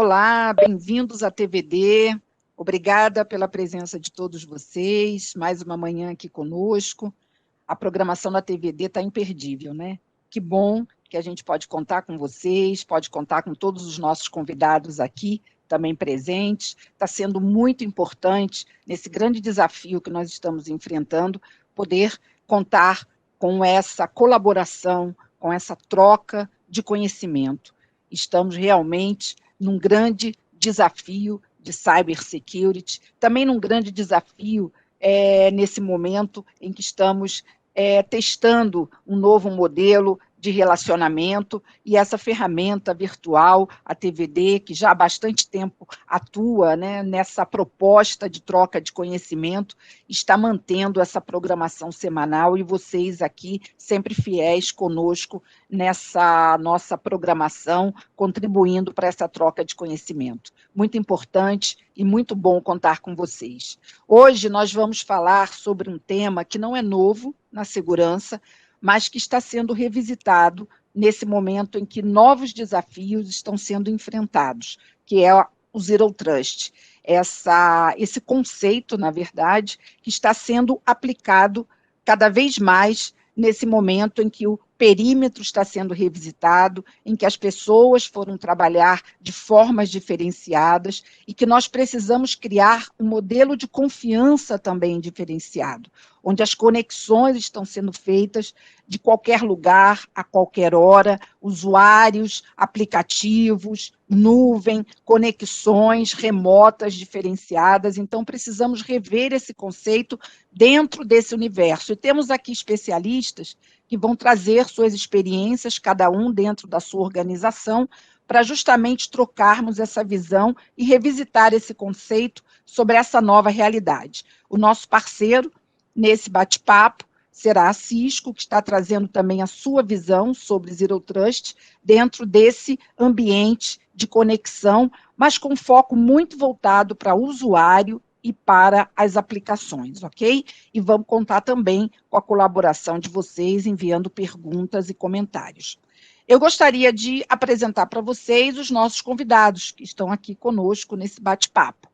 Olá, bem-vindos à TVD. Obrigada pela presença de todos vocês. Mais uma manhã aqui conosco. A programação da TVD está imperdível, né? Que bom que a gente pode contar com vocês, pode contar com todos os nossos convidados aqui, também presentes. Está sendo muito importante, nesse grande desafio que nós estamos enfrentando, poder contar com essa colaboração, com essa troca de conhecimento. Estamos realmente num grande desafio de cybersecurity, também num grande desafio nesse momento em que estamos testando um novo modelo de relacionamento, e essa ferramenta virtual, a TVD, que já há bastante tempo atua, né, nessa proposta de troca de conhecimento, está mantendo essa programação semanal, e vocês aqui sempre fiéis conosco nessa nossa programação, contribuindo para essa troca de conhecimento. Muito importante e muito bom contar com vocês. Hoje nós vamos falar sobre um tema que não é novo na segurança, mas que está sendo revisitado nesse momento em que novos desafios estão sendo enfrentados, que é o Zero Trust. Esse conceito, na verdade, que está sendo aplicado cada vez mais nesse momento em que o perímetro está sendo revisitado, em que as pessoas foram trabalhar de formas diferenciadas e que nós precisamos criar um modelo de confiança também diferenciado, onde as conexões estão sendo feitas de qualquer lugar, a qualquer hora, usuários, aplicativos, nuvem, conexões remotas diferenciadas. Então, precisamos rever esse conceito dentro desse universo. E temos aqui especialistas que vão trazer suas experiências, cada um dentro da sua organização, para justamente trocarmos essa visão e revisitar esse conceito sobre essa nova realidade. O nosso parceiro nesse bate-papo será a Cisco, que está trazendo também a sua visão sobre Zero Trust dentro desse ambiente de conexão, mas com foco muito voltado para o usuário e para as aplicações, ok? E vamos contar também com a colaboração de vocês, enviando perguntas e comentários. Eu gostaria de apresentar para vocês os nossos convidados, que estão aqui conosco nesse bate-papo.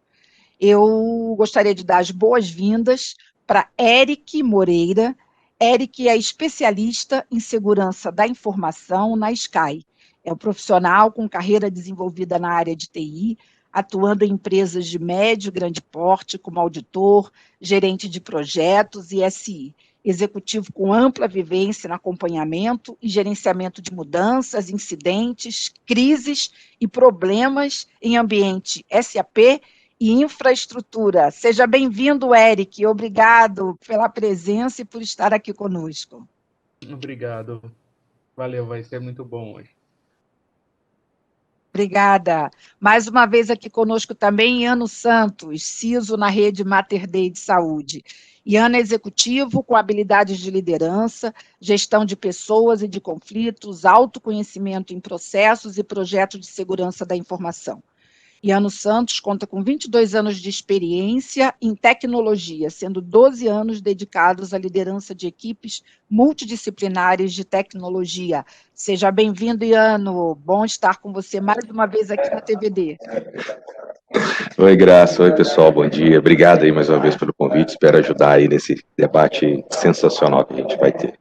Eu gostaria de dar as boas-vindas para Eric Moreira. Eric é especialista em segurança da informação na Sky. É um profissional com carreira desenvolvida na área de TI, atuando em empresas de médio e grande porte, como auditor, gerente de projetos e SI. Executivo com ampla vivência no acompanhamento e gerenciamento de mudanças, incidentes, crises e problemas em ambiente SAP e infraestrutura. Seja bem-vindo, Eric. Obrigado pela presença e por estar aqui conosco. Obrigado. Valeu, vai ser muito bom hoje. Obrigada. Mais uma vez aqui conosco também, Iano Santos, CISO na rede Mater Dei de Saúde. Iano é executivo com habilidades de liderança, gestão de pessoas e de conflitos, autoconhecimento em processos e projetos de segurança da informação. Iano Santos conta com 22 anos de experiência em tecnologia, sendo 12 anos dedicados à liderança de equipes multidisciplinares de tecnologia. Seja bem-vindo, Iano. Bom estar com você mais uma vez aqui na TVD. Oi, Graça. Oi, pessoal. Bom dia. Obrigado aí mais uma vez pelo convite. Espero ajudar aí nesse debate sensacional que a gente vai ter.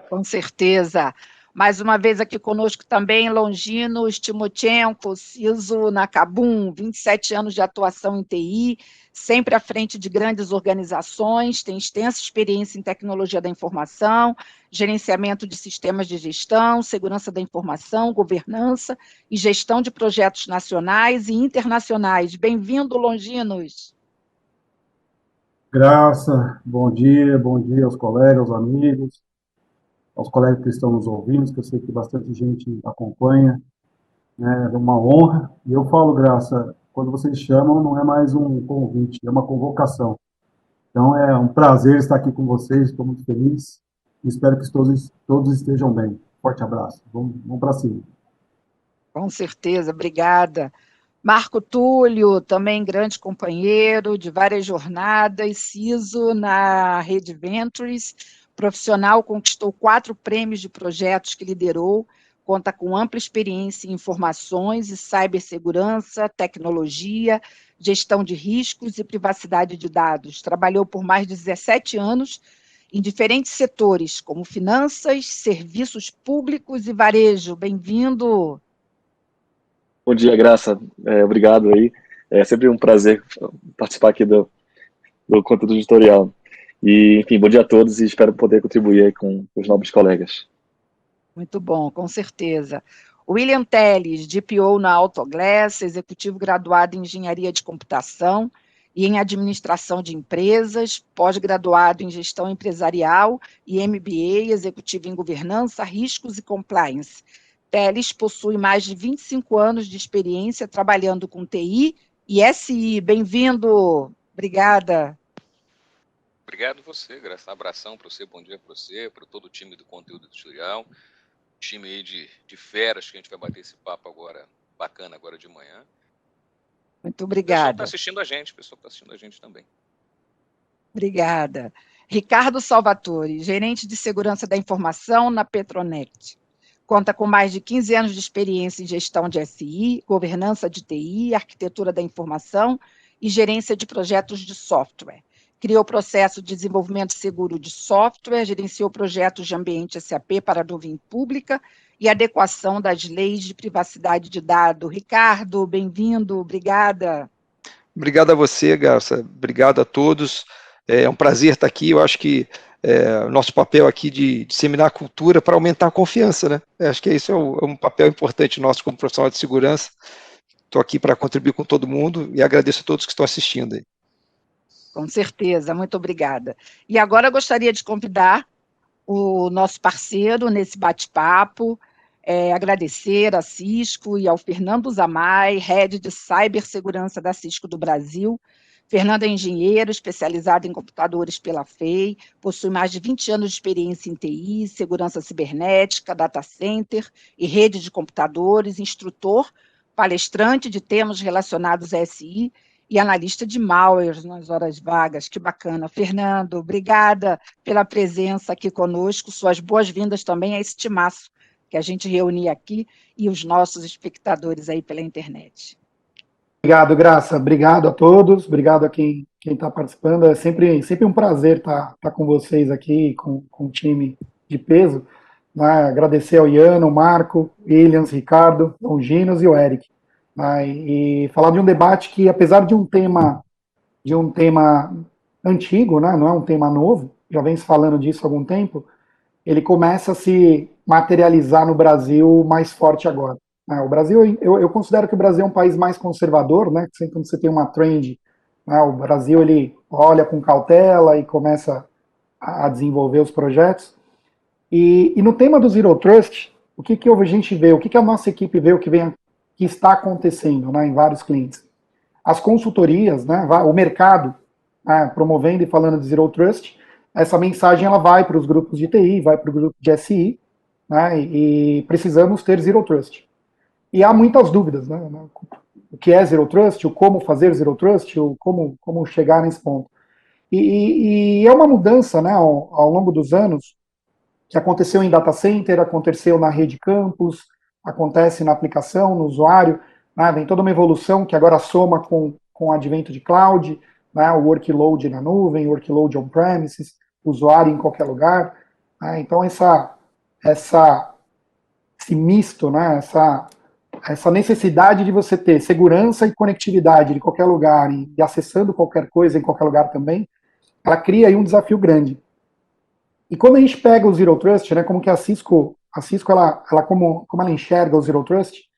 Com certeza. Mais uma vez aqui conosco também, Longino Timochenko, CISO na Kabum, 27 anos de atuação em TI, sempre à frente de grandes organizações, tem extensa experiência em tecnologia da informação, gerenciamento de sistemas de gestão, segurança da informação, governança e gestão de projetos nacionais e internacionais. Bem-vindo, Longinos. Graça, bom dia aos colegas, aos amigos, aos colegas que estão nos ouvindo, que eu sei que bastante gente acompanha, né? É uma honra. E eu falo, Graça, quando vocês chamam, não é mais um convite, é uma convocação. Então, é um prazer estar aqui com vocês, estou muito feliz e espero que todos estejam bem. Forte abraço. Vamos para cima. Com certeza, obrigada. Marco Túlio, também grande companheiro de várias jornadas, CISO na Rede Ventures, profissional, conquistou 4 prêmios de projetos que liderou, conta com ampla experiência em informações e cibersegurança, tecnologia, gestão de riscos e privacidade de dados. Trabalhou por mais de 17 anos em diferentes setores, como finanças, serviços públicos e varejo. Bem-vindo. Bom dia, Graça. Obrigado aí. É sempre um prazer participar aqui do conteúdo editorial. E, enfim, bom dia a todos e espero poder contribuir aí com os nobres colegas. Muito bom, com certeza. William Teles, DPO na Autoglass, executivo graduado em Engenharia de Computação e em Administração de Empresas, pós-graduado em Gestão Empresarial e MBA, executivo em Governança, Riscos e Compliance. Teles possui mais de 25 anos de experiência trabalhando com TI e SI. Bem-vindo. Obrigada. Obrigado você, Graça. Abração para você, bom dia para você, para todo o time do conteúdo editorial. Time aí de feras que a gente vai bater esse papo agora, bacana agora de manhã. Muito obrigada. O pessoal está assistindo a gente também. Obrigada. Ricardo Salvatore, gerente de segurança da informação na Petronet. Conta com mais de 15 anos de experiência em gestão de SI, governança de TI, arquitetura da informação e gerência de projetos de software. Criou o processo de desenvolvimento seguro de software, gerenciou projetos de ambiente SAP para a nuvem pública e adequação das leis de privacidade de dados. Ricardo, bem-vindo, obrigada. Obrigado a você, Garça, obrigado a todos. É um prazer estar aqui. Eu acho que o nosso papel aqui de disseminar a cultura para aumentar a confiança, né? Acho que isso é um papel importante nosso como profissional de segurança. Estou aqui para contribuir com todo mundo e agradeço a todos que estão assistindo aí. Com certeza, muito obrigada. E agora eu gostaria de convidar o nosso parceiro nesse bate-papo, agradecer a Cisco e ao Fernando Zamay, Head de Cibersegurança da Cisco do Brasil. Fernando é engenheiro, especializado em computadores pela FEI, possui mais de 20 anos de experiência em TI, segurança cibernética, data center e rede de computadores, instrutor, palestrante de temas relacionados a SI, e analista de malwares nas horas vagas. Que bacana. Fernando, obrigada pela presença aqui conosco, suas boas-vindas também a esse timaço que a gente reúne aqui e os nossos espectadores aí pela internet. Obrigado, Graça. Obrigado a todos, obrigado a quem está participando. É sempre um prazer estar com vocês aqui, com o time de peso. Né? Agradecer ao Ian, o Marco, Williams, Ricardo, Longinos e o Eric. E falar de um debate que, apesar de um tema antigo, né, não é um tema novo, já vem se falando disso há algum tempo, ele começa a se materializar no Brasil mais forte agora. O Brasil, eu considero que o Brasil é um país mais conservador, né, sempre quando você tem uma trend, né, o Brasil ele olha com cautela e começa a desenvolver os projetos. E no tema do Zero Trust, o que a gente vê, o que a nossa equipe vê, que está acontecendo, né, em vários clientes. As consultorias, né, o mercado, né, promovendo e falando de Zero Trust, essa mensagem ela vai para os grupos de TI, vai para o grupo de SI, né, e precisamos ter Zero Trust. E há muitas dúvidas, né, o que é Zero Trust, o como fazer Zero Trust, o como chegar nesse ponto. E é uma mudança, né, ao longo dos anos, que aconteceu em data center, aconteceu na rede campus, acontece na aplicação, no usuário, né, vem toda uma evolução que agora soma com o advento de cloud, né, o workload na nuvem, o workload on-premises, usuário em qualquer lugar. Né, então, esse misto, né, essa necessidade de você ter segurança e conectividade de qualquer lugar e acessando qualquer coisa em qualquer lugar também, ela cria aí um desafio grande. E quando a gente pega o Zero Trust, né, como que a Cisco ela como ela enxerga o Zero Trust,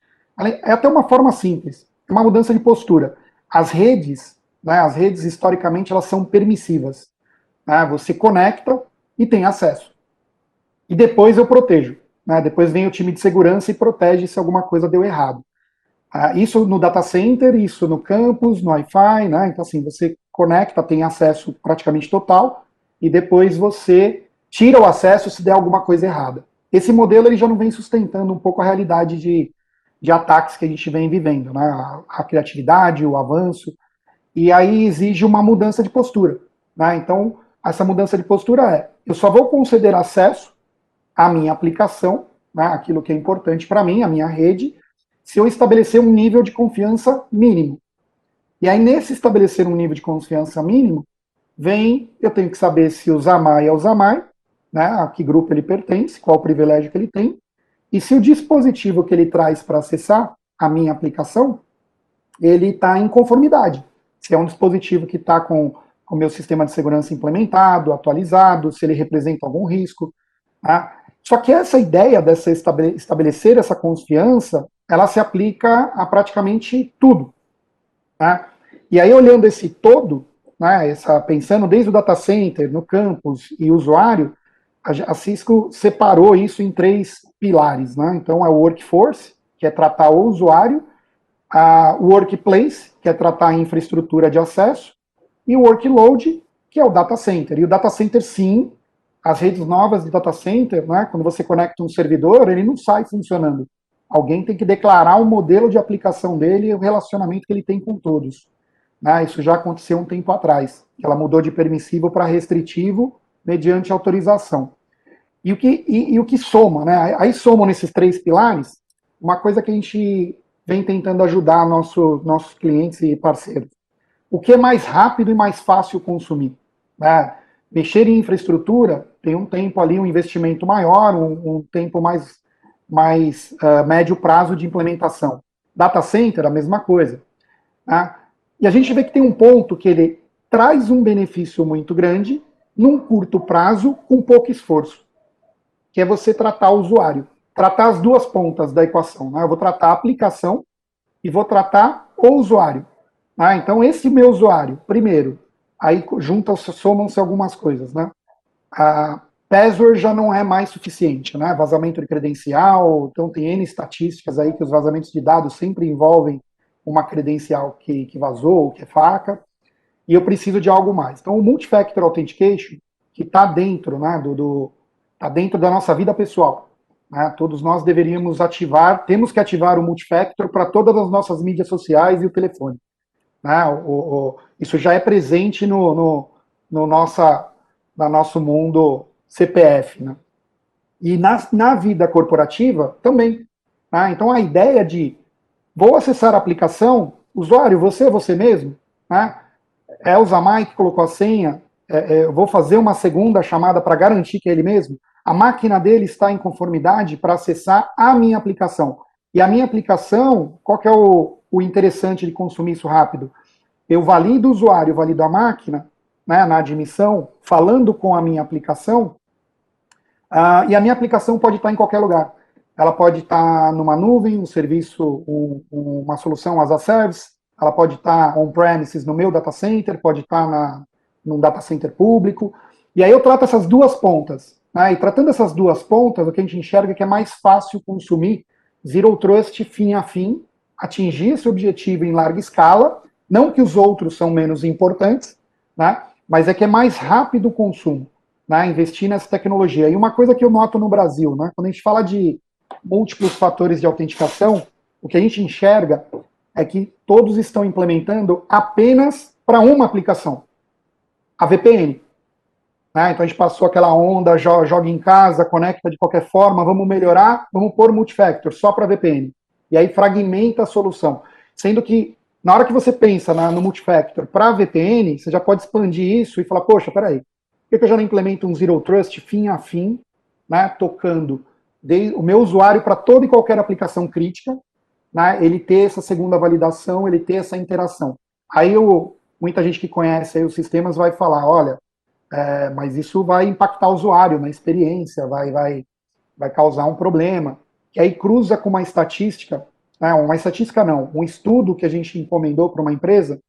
é até uma forma simples, é uma mudança de postura. As redes, né, historicamente, elas são permissivas. Né, você conecta e tem acesso. E depois eu protejo. Né, depois vem o time de segurança e protege se alguma coisa deu errado. Isso no data center, isso no campus, no Wi-Fi, né, então assim, você conecta, tem acesso praticamente total, e depois você tira o acesso se der alguma coisa errada. Esse modelo ele já não vem sustentando um pouco a realidade de ataques que a gente vem vivendo, né? A criatividade, o avanço, e aí exige uma mudança de postura. Né? Então, essa mudança de postura eu só vou conceder acesso à minha aplicação né, aquilo que é importante para mim, a minha rede, se eu estabelecer um nível de confiança mínimo. E aí, nesse estabelecer um nível de confiança mínimo, eu tenho que saber se o Zamai é o Zamai, né, a que grupo ele pertence, qual o privilégio que ele tem, e se o dispositivo que ele traz para acessar a minha aplicação, ele está em conformidade. Se é um dispositivo que está com o meu sistema de segurança implementado, atualizado, se ele representa algum risco. Tá? Só que essa ideia dessa estabelecer essa confiança, ela se aplica a praticamente tudo. Tá? E aí, olhando esse todo, né, pensando desde o data center, no campus e usuário, a Cisco separou isso em 3 pilares. Né? Então, é o workforce, que é tratar o usuário, o workplace, que é tratar a infraestrutura de acesso, e o workload, que é o data center. E o data center, sim, as redes novas de data center, né, quando você conecta um servidor, ele não sai funcionando. Alguém tem que declarar o modelo de aplicação dele e o relacionamento que ele tem com todos. Né, isso já aconteceu um tempo atrás. Ela mudou de permissivo para restritivo mediante autorização. E o que soma, né? Aí somam nesses 3 pilares uma coisa que a gente vem tentando ajudar nossos clientes e parceiros. O que é mais rápido e mais fácil consumir? Né? Mexer em infraestrutura tem um tempo ali, um investimento maior, um tempo mais médio prazo de implementação. Data center, a mesma coisa. Né? E a gente vê que tem um ponto que ele traz um benefício muito grande num curto prazo com pouco esforço, que é você tratar o usuário, tratar as 2 pontas da equação. Né? Eu vou tratar a aplicação e vou tratar o usuário. Então, esse meu usuário, primeiro, aí somam-se algumas coisas. Né? A password já não é mais suficiente, né? Vazamento de credencial, então tem N estatísticas aí que os vazamentos de dados sempre envolvem uma credencial que vazou, que é faca, e eu preciso de algo mais. Então, o Multi-Factor Authentication, que está dentro, né, tá dentro da nossa vida pessoal. Né? Todos nós deveríamos temos que ativar o Multi-Factor para todas as nossas mídias sociais e o telefone. Né? Isso já é presente no nosso mundo CPF. Né? E na vida corporativa também. Né? Então, a ideia de vou acessar a aplicação, usuário, você mesmo, né? É o Zamai que colocou a senha, eu vou fazer uma segunda chamada para garantir que é ele mesmo, a máquina dele está em conformidade para acessar a minha aplicação. E a minha aplicação, qual que é o interessante de consumir isso rápido? Eu valido o usuário, valido a máquina, né, na admissão, falando com a minha aplicação, e a minha aplicação pode estar em qualquer lugar. Ela pode estar numa nuvem, um serviço, uma solução as a service, ela pode estar on-premises no meu data center, pode estar num data center público, e aí eu trato essas 2 pontas. Né, e tratando essas 2 pontas, o que a gente enxerga é que é mais fácil consumir Zero Trust fim a fim, atingir esse objetivo em larga escala, não que os outros são menos importantes, né, mas é que é mais rápido o consumo, né, investir nessa tecnologia. E uma coisa que eu noto no Brasil, né, quando a gente fala de múltiplos fatores de autenticação, o que a gente enxerga é que todos estão implementando apenas para uma aplicação, a VPN. Né? Então a gente passou aquela onda, joga em casa, conecta de qualquer forma, vamos melhorar, vamos pôr multifactor só para VPN. E aí fragmenta a solução. Sendo que, na hora que você pensa no multifactor para VPN, você já pode expandir isso e falar, poxa, peraí, por que eu já não implemento um Zero Trust fim a fim, né, tocando o meu usuário para toda e qualquer aplicação crítica, né, ele ter essa segunda validação, ele ter essa interação. Aí muita gente que conhece aí os sistemas vai falar, olha, mas isso vai impactar o usuário na experiência, vai causar um problema. Que aí cruza com uma estatística, um estudo que a gente encomendou para uma empresa,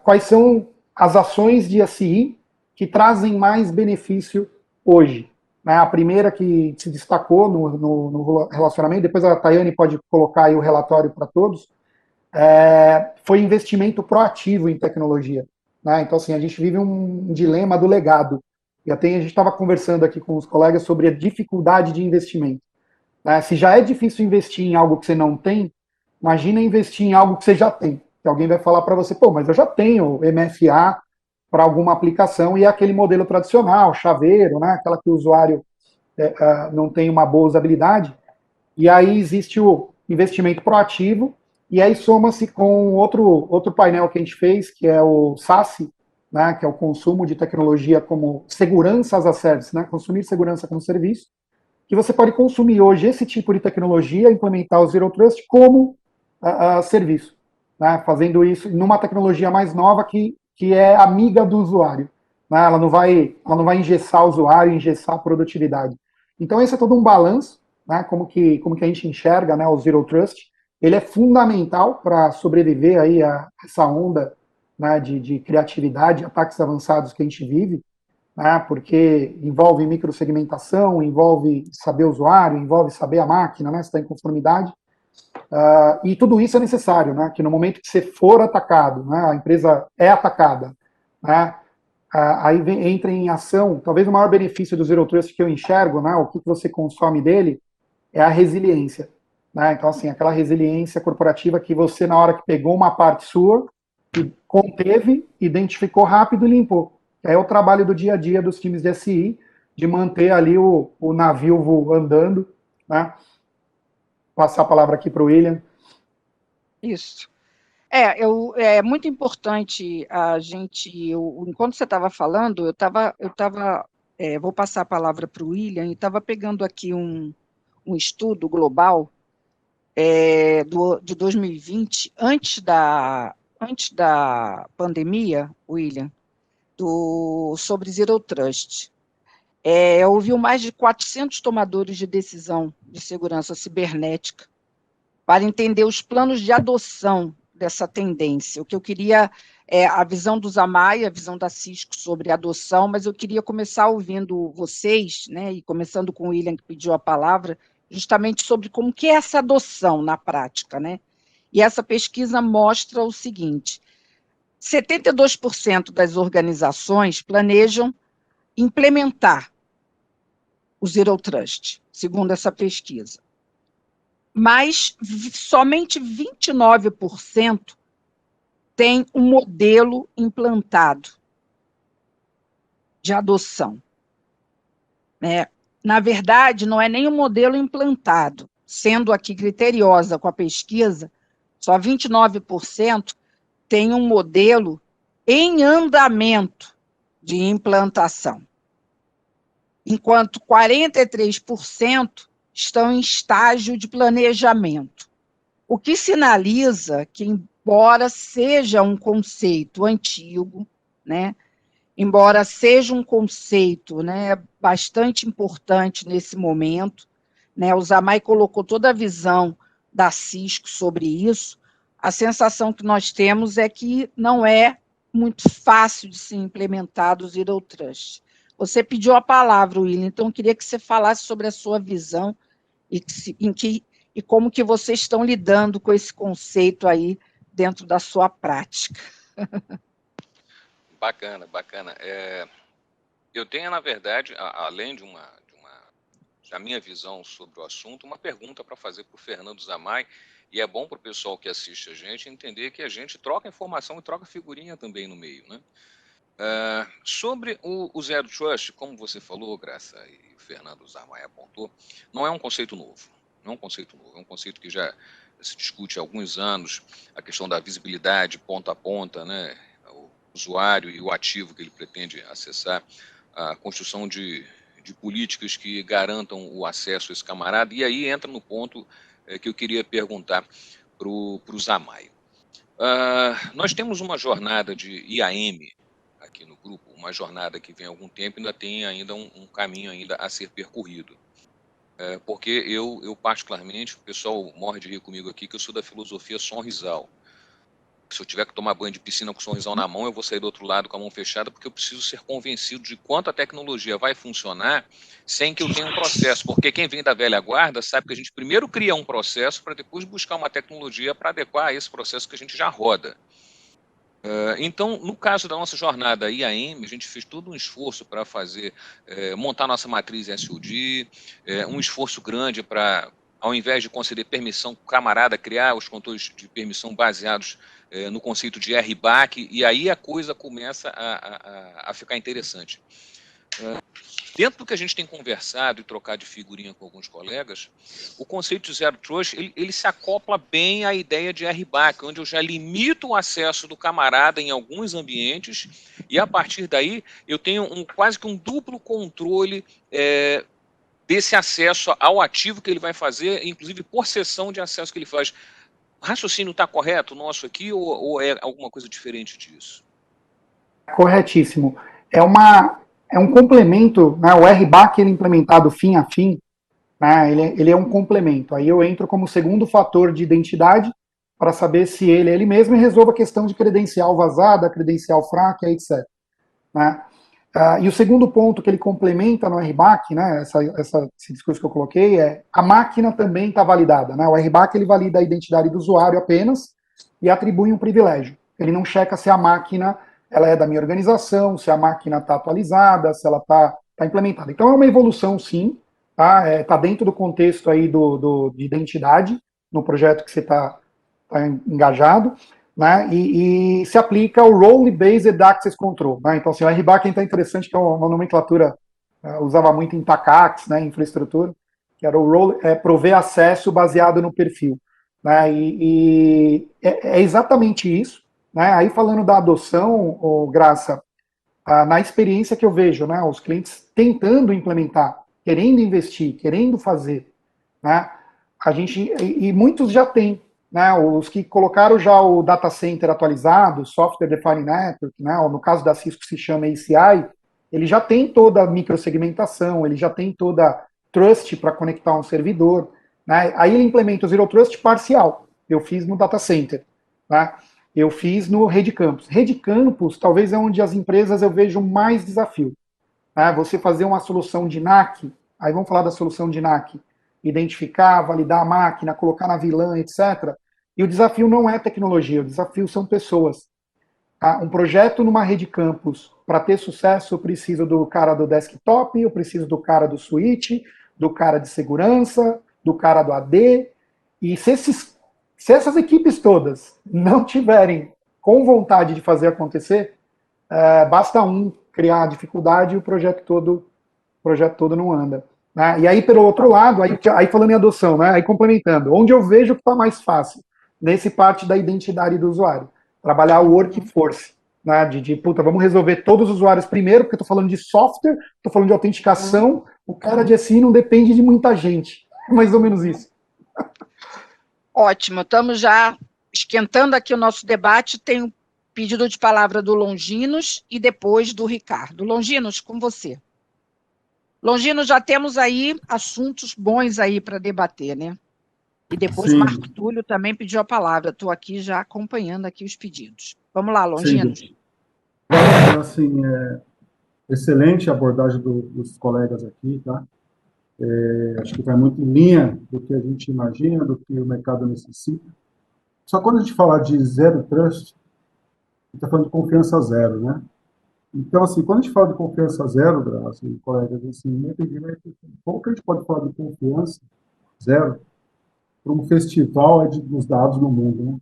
quais são as ações de SI que trazem mais benefício hoje. Né? A primeira que se destacou no relacionamento, depois a Tayane pode colocar aí o relatório para todos, foi investimento proativo em tecnologia. Né? Então, assim, a gente vive um dilema do legado. E até a gente estava conversando aqui com os colegas sobre a dificuldade de investimento. Né? Se já é difícil investir em algo que você não tem, imagina investir em algo que você já tem. Que alguém vai falar para você, pô, mas eu já tenho MFA para alguma aplicação e é aquele modelo tradicional, chaveiro, né? Aquela que o usuário não tem uma boa usabilidade. E aí existe o investimento proativo, e aí soma-se com outro painel que a gente fez, que é o SASE, né, que é o consumo de tecnologia como segurança as a service, né, consumir segurança como serviço, que você pode consumir hoje esse tipo de tecnologia, implementar o Zero Trust como serviço, né, fazendo isso numa tecnologia mais nova que é amiga do usuário. Né, ela não vai engessar o usuário, engessar a produtividade. Então esse é todo um balanço, né, como que a gente enxerga, né, o Zero Trust. Ele é fundamental para sobreviver aí a essa onda, né, de criatividade, ataques avançados que a gente vive, né, porque envolve microsegmentação, envolve saber o usuário, envolve saber a máquina, né, se está em conformidade. E tudo isso é necessário, né, que no momento que você for atacado, né, a empresa é atacada, né, aí entra em ação, talvez o maior benefício do Zero Trust que eu enxergo, né, o que você consome dele, é a resiliência. Né? Então, assim, aquela resiliência corporativa que você, na hora que pegou uma parte sua, conteve, identificou rápido e limpou. É o trabalho do dia a dia dos times de SI, de manter ali o navio andando. Né? Passar a palavra aqui para o William. Isso. É muito importante a gente, enquanto você estava falando, vou passar a palavra para o William, e estava pegando aqui um estudo global de 2020, antes da pandemia, William, sobre Zero Trust. Ouviu mais de 400 tomadores de decisão de segurança cibernética para entender os planos de adoção dessa tendência. O que eu queria é a visão do Zamay, a visão da Cisco sobre adoção, mas eu queria começar ouvindo vocês, né, e começando com o William, que pediu a palavra, justamente sobre como que é essa adoção na prática, né? E essa pesquisa mostra o seguinte: 72% das organizações planejam implementar o Zero Trust, segundo essa pesquisa. Mas somente 29% tem um modelo implantado de adoção. Na verdade, não é nem um modelo implantado. Sendo aqui criteriosa com a pesquisa, só 29% tem um modelo em andamento de implantação, enquanto 43% estão em estágio de planejamento, o que sinaliza que, embora seja um conceito antigo, né, embora seja um conceito, né, bastante importante nesse momento, né, o Zamay colocou toda a visão da Cisco sobre isso, a sensação que nós temos é que não é muito fácil de ser implementado o Zero Trust. Você pediu a palavra, William, então eu queria que você falasse sobre a sua visão e como que vocês estão lidando com esse conceito aí dentro da sua prática. Bacana, bacana. Eu tenho, na verdade, além da minha visão sobre o assunto, uma pergunta para fazer para o Fernando Zamay, e é bom para o pessoal que assiste a gente entender que a gente troca informação e troca figurinha também no meio, né? Sobre o Zero Trust, como você falou, Graça, e o Fernando Zamay apontou, não é um conceito novo. Não é um conceito novo, é um conceito que já se discute há alguns anos, a questão da visibilidade ponta a ponta, né? O usuário e o ativo que ele pretende acessar, a construção de políticas que garantam o acesso a esse camarada, e aí entra no ponto que eu queria perguntar para o Zamay. Nós temos uma jornada de IAM aqui no grupo, uma jornada que vem há algum tempo e ainda tem ainda um caminho ainda a ser percorrido. Porque eu particularmente, o pessoal morre de rir comigo aqui, que eu sou da filosofia sonrisal. Se eu tiver que tomar banho de piscina com o sorrisal na mão, eu vou sair do outro lado com a mão fechada, porque eu preciso ser convencido de quanto a tecnologia vai funcionar sem que eu tenha um processo. Porque quem vem da velha guarda sabe que a gente primeiro cria um processo para depois buscar uma tecnologia para adequar a esse processo que a gente já roda. Então, no caso da nossa jornada IAM, a gente fez todo um esforço para montar nossa matriz SOD, um esforço grande para, ao invés de conceder permissão, o camarada criar os controles de permissão baseados no conceito de RBAC, e aí a coisa começa a ficar interessante. Dentro do que a gente tem conversado e trocado de figurinha com alguns colegas, o conceito de Zero Trust, ele se acopla bem à ideia de RBAC, onde eu já limito o acesso do camarada em alguns ambientes e, a partir daí, eu tenho quase que um duplo controle desse acesso ao ativo que ele vai fazer, inclusive por sessão de acesso que ele faz. O raciocínio está correto, o nosso aqui, ou é alguma coisa diferente disso? Corretíssimo. É um complemento, né? O RBAC, ele implementado fim a fim, né? Ele é um complemento. Aí eu entro como segundo fator de identidade para saber se ele é ele mesmo e resolvo a questão de credencial vazada, credencial fraca, etc. Né? E o segundo ponto que ele complementa no RBAC, né, esse discurso que eu coloquei, é a máquina também está validada. Né? O RBAC ele valida a identidade do usuário apenas e atribui um privilégio. Ele não checa se a máquina ela é da minha organização, se a máquina está atualizada, se ela está implementada. Então é uma evolução, sim, tá? Tá dentro do contexto aí de identidade, no projeto que você está engajado, né? E se aplica o Role-Based Access Control. Né? Então, assim, o RBAC é interessante, que é uma nomenclatura, usava muito em TACACs, né, infraestrutura, que era o role, prover acesso baseado no perfil. Né? E é exatamente isso. Né? Aí falando da adoção, Graça, na experiência que eu vejo, né, os clientes tentando implementar, querendo investir, querendo fazer, né, e muitos já têm, né, os que colocaram já o data center atualizado, Software Defined Network, né, ou no caso da Cisco se chama ACI, ele já tem toda a microsegmentação, ele já tem toda trust para conectar um servidor, né, aí ele implementa o Zero Trust parcial, eu fiz no data center, né, eu fiz no Rede Campus. Rede Campus talvez é onde as empresas eu vejo mais desafio. Né? Você fazer uma solução de NAC, aí vamos falar da solução de NAC, identificar, validar a máquina, colocar na VLAN, etc. E o desafio não é tecnologia, o desafio são pessoas. Tá? Um projeto numa Rede Campus, para ter sucesso, eu preciso do cara do desktop, eu preciso do cara do switch, do cara de segurança, do cara do AD, e se essas equipes todas não tiverem com vontade de fazer acontecer, basta um criar dificuldade e o projeto todo não anda. Né? E aí, pelo outro lado, aí falando em adoção, né? Aí complementando, onde eu vejo que está mais fácil, nesse parte da identidade do usuário, trabalhar o workforce, né? Puta, vamos resolver todos os usuários primeiro, porque eu estou falando de software, estou falando de autenticação, o cara de SI não depende de muita gente. É mais ou menos isso. Ótimo, estamos já esquentando aqui o nosso debate. Tem um pedido de palavra do Longinos e depois do Ricardo. Longinos, com você. Longinos, já temos aí assuntos bons aí para debater, né? E depois o Marco Túlio também pediu a palavra. Estou aqui já acompanhando aqui os pedidos. Vamos lá, Longinos. Sim. Assim, excelente a abordagem dos colegas aqui, tá? Acho que vai muito em linha do que a gente imagina, do que o mercado necessita. Só quando a gente falar de Zero Trust, a gente está falando de confiança zero, né? Então, assim, quando a gente fala de confiança zero, assim, colegas, assim, meu entendimento é como que a gente pode falar de confiança zero para um festival dos dados no mundo, né?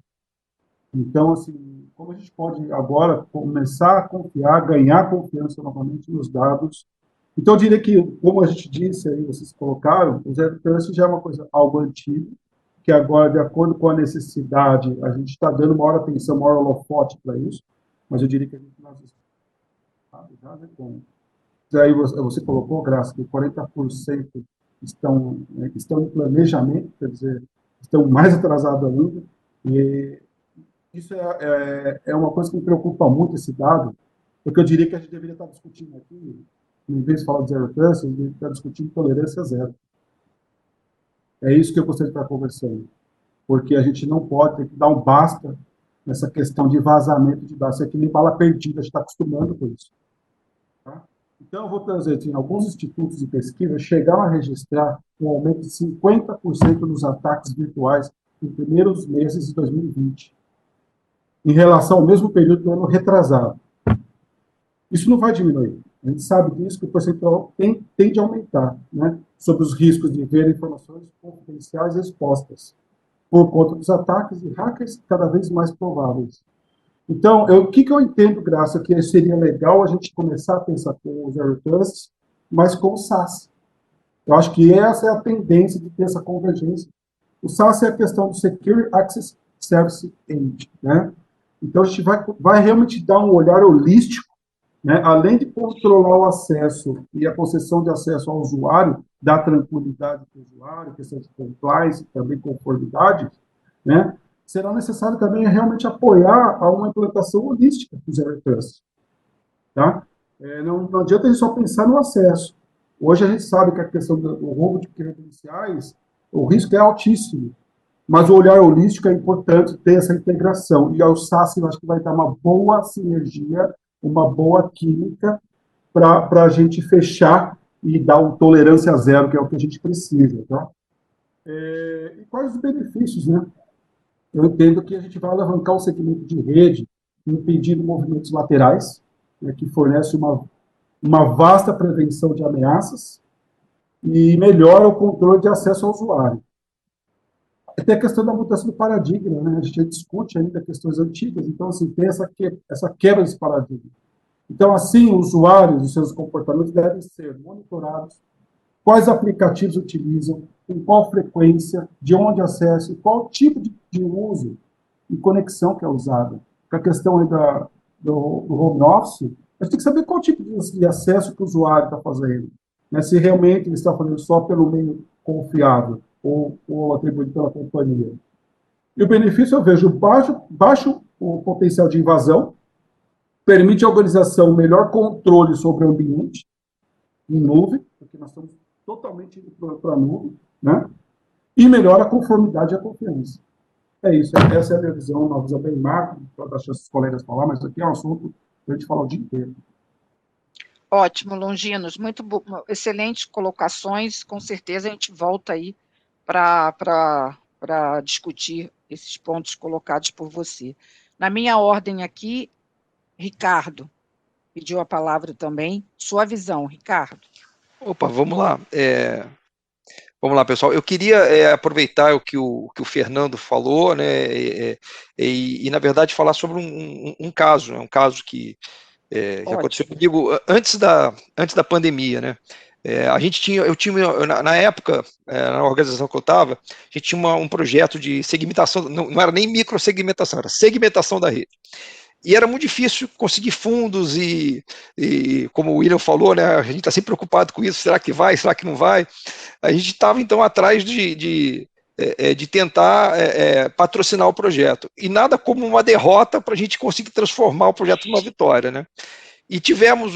Então, assim, como a gente pode agora começar a confiar, ganhar confiança novamente nos dados. Então, eu diria que, como a gente disse aí, vocês colocaram, o Zero Trust já é uma coisa, algo antigo, que agora, de acordo com a necessidade, a gente está dando maior atenção, maior holofote para isso, mas eu diria que a gente já, né, aí você colocou, Graça, que 40% estão em planejamento, quer dizer, estão mais atrasados ainda, e isso é uma coisa que me preocupa muito, esse dado, porque eu diria que a gente deveria estar discutindo aqui, em vez de falar de Zero Trust, a gente deveria estar discutindo tolerância zero. É isso que eu gostaria de estar conversando, porque a gente não pode ter que dar um basta nessa questão de vazamento de dados. Isso é que nem bala perdida, a gente está acostumando com isso. Tá? Então, eu vou trazer, assim, alguns institutos de pesquisa chegaram a registrar um aumento de 50% nos ataques virtuais nos primeiros meses de 2020, em relação ao mesmo período do ano retrasado. Isso não vai diminuir. A gente sabe disso, que o percentual tende a aumentar, né, sobre os riscos de ver informações confidenciais expostas, por conta dos ataques de hackers cada vez mais prováveis. Então, o que eu entendo, Graça, que seria legal a gente começar a pensar com o Zero Trust, mas com o SaaS. Eu acho que essa é a tendência de ter essa convergência. O SaaS é a questão do Secure Access Service Edge, né? Então, a gente vai realmente dar um olhar holístico, né? Além de controlar o acesso e a concessão de acesso ao usuário, dar tranquilidade para o usuário, questão de compliance, também conformidade, né? Será necessário também realmente apoiar a uma implantação holística do Zero Trust, tá? Não adianta a gente só pensar no acesso. Hoje a gente sabe que a questão do roubo de credenciais, o risco é altíssimo, mas o olhar holístico é importante ter essa integração. E ao SaaS eu acho que vai dar uma boa sinergia, uma boa química para a gente fechar e dar uma tolerância zero, que é o que a gente precisa, tá? E quais os benefícios, né? Eu entendo que a gente vai alavancar o segmento de rede, impedindo movimentos laterais, né, que fornece uma vasta prevenção de ameaças e melhora o controle de acesso ao usuário. Tem a questão da mudança do paradigma, né? A gente discute ainda questões antigas, então, assim, tem essa quebra desse paradigma. Então, assim, os usuários e seus comportamentos devem ser monitorados, quais aplicativos utilizam, com qual frequência, de onde acessam, qual tipo de uso e conexão que é usada. Com a questão aí do home office, a gente tem que saber qual tipo de acesso que o usuário está fazendo, né? Se realmente ele está fazendo só pelo meio confiável ou atribuído pela companhia. E o benefício, eu vejo baixo o potencial de invasão, permite à organização melhor controle sobre o ambiente, em nuvem, porque nós estamos totalmente indo para a nuvem, né? E melhora a conformidade e a confiança. É isso, essa é a minha visão, uma visão bem macro, para deixar os colegas falar, mas aqui é um assunto para a gente falar o dia inteiro. Ótimo, Longinos, muito excelentes colocações, com certeza a gente volta aí para discutir esses pontos colocados por você. Na minha ordem aqui, Ricardo pediu a palavra também. Sua visão, Ricardo. Opa, vamos lá. Vamos lá, pessoal. Eu queria aproveitar o que o Fernando falou, né, e na verdade falar sobre um caso, né, um caso que aconteceu comigo antes da pandemia, né? Eu tinha na época, na organização que eu estava, a gente tinha um projeto de segmentação, não era nem microsegmentação, era segmentação da rede. E era muito difícil conseguir fundos e como o William falou, né, a gente está sempre preocupado com isso, será que vai, será que não vai? A gente estava, então, atrás de tentar patrocinar o projeto. E nada como uma derrota para a gente conseguir transformar o projeto numa vitória, né? E tivemos,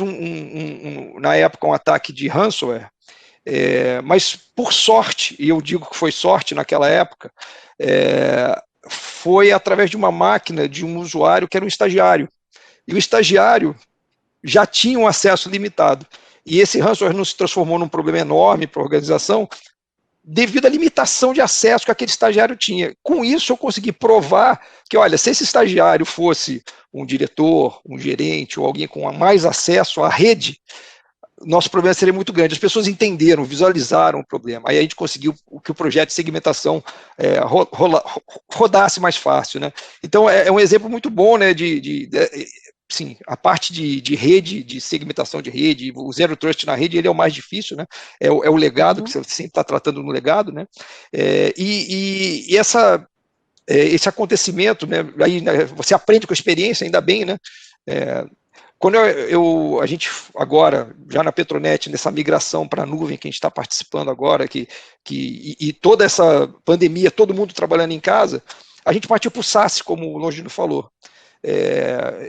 na época, um ataque de ransomware, mas por sorte, e eu digo que foi sorte naquela época, foi através de uma máquina de um usuário que era um estagiário. E o estagiário já tinha um acesso limitado. E esse ransomware não se transformou num problema enorme para a organização devido à limitação de acesso que aquele estagiário tinha. Com isso, eu consegui provar que, olha, se esse estagiário fosse um diretor, um gerente ou alguém com mais acesso à rede, nosso problema seria muito grande. As pessoas entenderam, visualizaram o problema. Aí a gente conseguiu que o projeto de segmentação rodasse mais fácil, né? Então, é um exemplo muito bom, né, sim, a parte de rede, de segmentação de rede, o Zero Trust na rede, ele é o mais difícil, né? É o legado, que você sempre está tratando no legado, né? Esse acontecimento, né? Aí, né, você aprende com a experiência, ainda bem, né? Quando a gente agora, já na Petronet, nessa migração para a nuvem que a gente está participando agora, e toda essa pandemia, todo mundo trabalhando em casa, a gente partiu para o SaaS, como o Longino falou.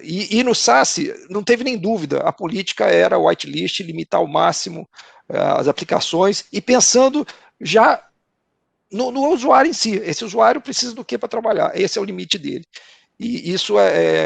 E no SaaS, não teve nem dúvida, a política era whitelist, limitar ao máximo as aplicações, e pensando já no usuário em si. Esse usuário precisa do que para trabalhar? Esse é o limite dele. E isso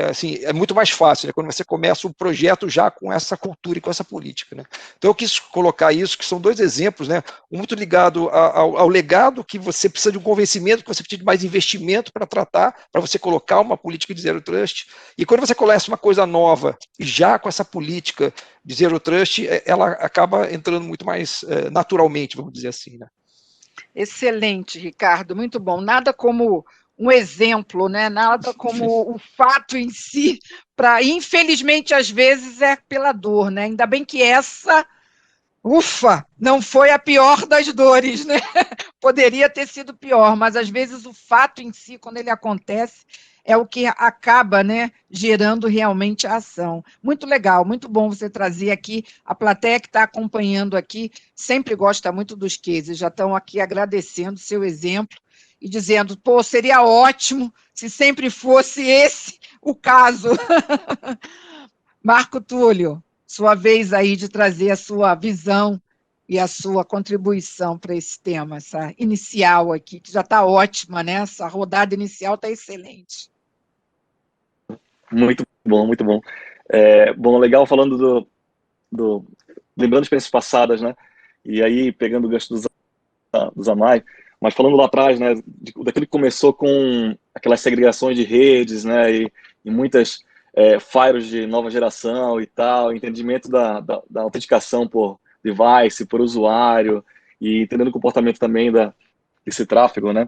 assim, é muito mais fácil, né, quando você começa o projeto já com essa cultura e com essa política, né? Então eu quis colocar isso, que são dois exemplos, né, um muito ligado ao legado, que você precisa de um convencimento, que você precisa de mais investimento para tratar, para você colocar uma política de Zero Trust, e quando você começa uma coisa nova, já com essa política de Zero Trust, ela acaba entrando muito mais naturalmente, vamos dizer assim, né? Excelente, Ricardo, muito bom. Nada como um exemplo, né? Nada como o fato em si, infelizmente, às vezes, é pela dor, né? Ainda bem que essa, ufa, não foi a pior das dores, né? Poderia ter sido pior, mas às vezes o fato em si, quando ele acontece, é o que acaba, né, gerando realmente a ação. Muito legal, muito bom você trazer aqui. A plateia que está acompanhando aqui sempre gosta muito dos cases, já estão aqui agradecendo seu exemplo e dizendo, pô, seria ótimo se sempre fosse esse o caso. Marco Túlio, sua vez aí de trazer a sua visão e a sua contribuição para esse tema, essa inicial aqui, que já está ótima, né? Essa rodada inicial está excelente. Muito bom, muito bom. Bom, legal falando lembrando experiências passadas, né? E aí, pegando o gancho do Zamay, mas falando lá atrás, né, daquilo que começou com aquelas segregações de redes, né, e muitas firewalls de nova geração e tal, entendimento da autenticação por device, por usuário, e entendendo o comportamento também desse tráfego, né?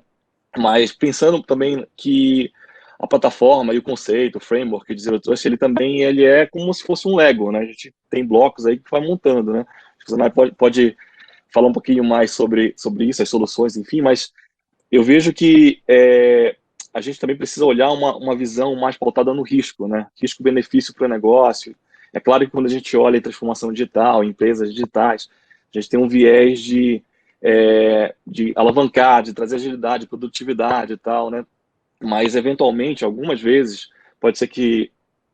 Mas pensando também que a plataforma e o conceito, o framework de Zero Trust, ele é como se fosse um Lego, né? A gente tem blocos aí que vai montando, né? O Zamay pode falar um pouquinho mais sobre isso, as soluções, enfim, mas eu vejo que a gente também precisa olhar uma visão mais pautada no risco, né? Risco-benefício para o negócio. É claro que quando a gente olha em transformação digital, empresas digitais, a gente tem um viés de alavancar, de trazer agilidade, produtividade e tal, né? Mas, eventualmente, algumas vezes, pode ser que,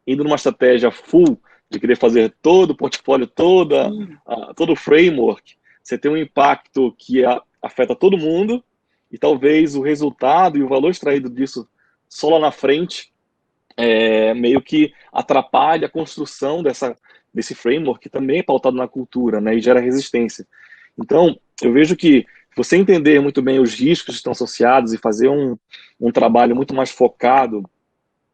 indo numa estratégia full, de querer fazer todo o portfólio, todo o framework, você tem um impacto que afeta todo mundo, e talvez o resultado e o valor extraído disso só lá na frente meio que atrapalha a construção desse framework, que também é pautado na cultura, né, e gera resistência. Então, eu vejo que você entender muito bem os riscos que estão associados e fazer um trabalho muito mais focado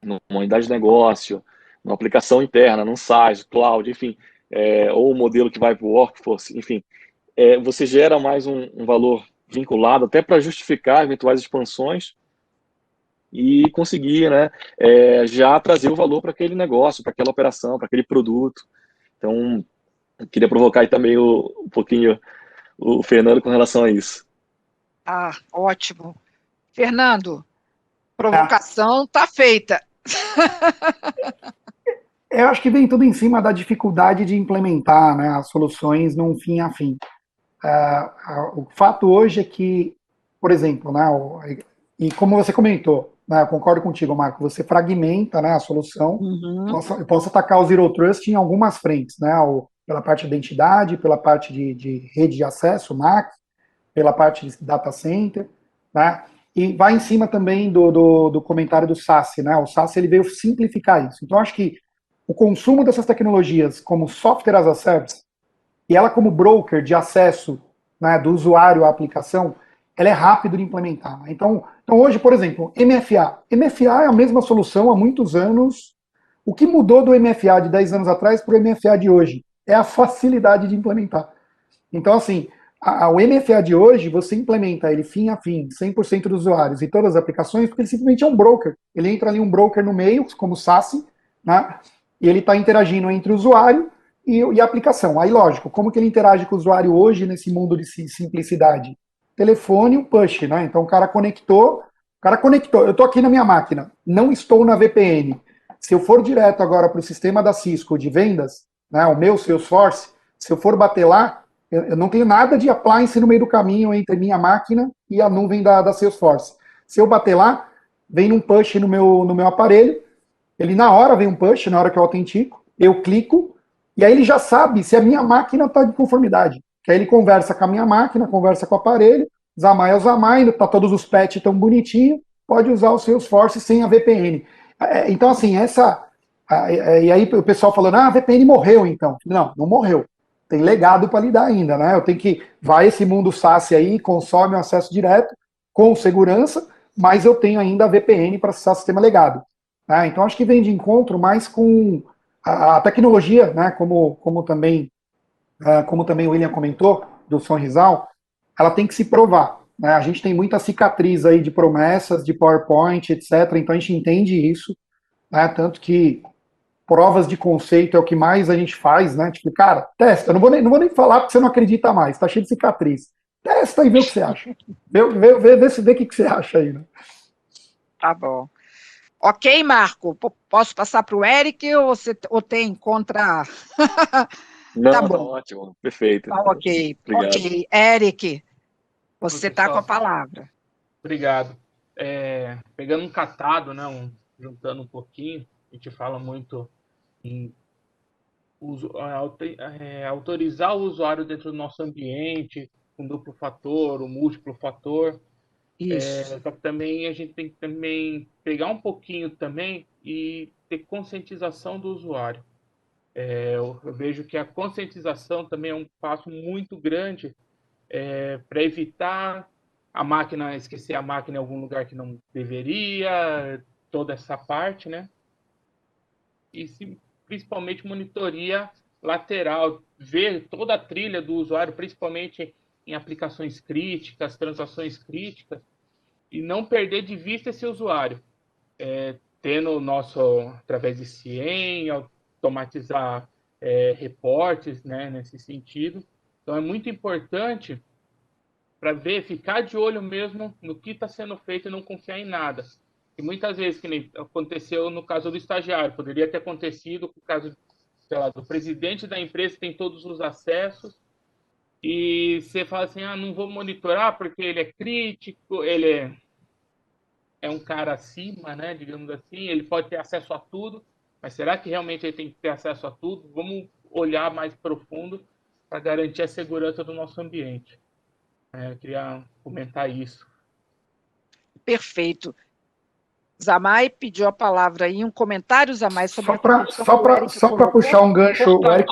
numa unidade de negócio, numa aplicação interna, num SaaS, cloud, enfim, ou um modelo que vai para o workforce, enfim, você gera mais um valor vinculado até para justificar eventuais expansões e conseguir, né, já trazer o valor para aquele negócio, para aquela operação, para aquele produto. Então, eu queria provocar aí também um pouquinho o Fernando com relação a isso. Ah, ótimo. Fernando, provocação está feita. Eu acho que vem tudo em cima da dificuldade de implementar, né, as soluções num fim a fim. O fato hoje é que, por exemplo, né, e como você comentou, né, eu concordo contigo, Marco, você fragmenta, né, a solução. Eu posso atacar o Zero Trust em algumas frentes, né, pela parte de identidade, pela parte de rede de acesso, MAC, pela parte de data center, né, e vai em cima também do comentário do SASE, né, o SASE ele veio simplificar isso. Então, acho que o consumo dessas tecnologias como software as a service, e ela como broker de acesso, né, do usuário à aplicação, ela é rápido de implementar. Né? Então, hoje, por exemplo, MFA. MFA é a mesma solução há muitos anos. O que mudou do MFA de 10 anos atrás para o MFA de hoje? É a facilidade de implementar. Então, assim, o MFA de hoje, você implementa ele fim a fim, 100% dos usuários e todas as aplicações, porque ele simplesmente é um broker. Ele entra ali um broker no meio, como o SASE, né? E ele está interagindo entre o usuário e a aplicação. Aí, lógico, como que ele interage com o usuário hoje nesse mundo de simplicidade? Telefone e o push, né? Então o cara conectou, eu estou aqui na minha máquina, não estou na VPN. Se eu for direto agora para o sistema da Cisco de vendas, né, o meu Salesforce, se eu for bater lá, eu não tenho nada de appliance no meio do caminho entre minha máquina e a nuvem da Salesforce. Se eu bater lá, vem um push no meu aparelho, ele na hora vem um push, na hora que eu autentico, eu clico, e aí ele já sabe se a minha máquina está de conformidade. Que aí ele conversa com a minha máquina, conversa com o aparelho, Zamay é o Zamay, tá todos os patches tão bonitinho, pode usar o Salesforce sem a VPN. Então, assim, e aí o pessoal falando, a VPN morreu então. Não morreu. Tem legado para lidar ainda, né? Eu tenho que, vai esse mundo SaaS aí, consome o acesso direto, com segurança, mas eu tenho ainda a VPN para acessar o sistema legado. Né? Então, acho que vem de encontro mais com a tecnologia, né? Como também o William comentou, do Sonrisal, ela tem que se provar. né? A gente tem muita cicatriz aí de promessas, de PowerPoint, etc. Então a gente entende isso, né? Tanto que provas de conceito é o que mais a gente faz, né? Tipo, cara, testa. Eu não vou nem falar porque você não acredita mais, tá cheio de cicatriz. Testa e vê o que você acha. Vê o que você acha aí, né? Tá bom. Ok, Marco, posso passar para o Eric ou tem contra... Não, Tá tá bom. ótimo, perfeito. Tá ok. Obrigado. Ok. Eric, você está com a pessoal, palavra. Obrigado. Pegando um catado, né, juntando um pouquinho, a gente fala muito em autorizar o usuário dentro do nosso ambiente, com duplo fator, o múltiplo fator. Isso. Só que também a gente tem que também pegar um pouquinho também e ter conscientização do usuário. Eu vejo que a conscientização também é um passo muito grande para evitar a máquina, esquecer a máquina em algum lugar que não deveria, toda essa parte, né? E principalmente monitoria lateral, ver toda a trilha do usuário, principalmente em aplicações críticas, transações críticas, e não perder de vista esse usuário. Tendo o nosso, através de CIEM, automatizar reportes, né, nesse sentido. Então, é muito importante para ver, ficar de olho mesmo no que está sendo feito e não confiar em nada. E muitas vezes, que nem aconteceu no caso do estagiário, poderia ter acontecido com o caso, sei lá, do presidente da empresa, que tem todos os acessos, e você fala assim, não vou monitorar porque ele é crítico, ele é um cara acima, né, digamos assim, ele pode ter acesso a tudo, mas será que realmente ele tem que ter acesso a tudo? Vamos olhar mais profundo para garantir a segurança do nosso ambiente. Eu queria comentar isso. Perfeito. Zamay pediu a palavra aí, um comentário, Zamay, sobre Só para puxar um gancho, o Eric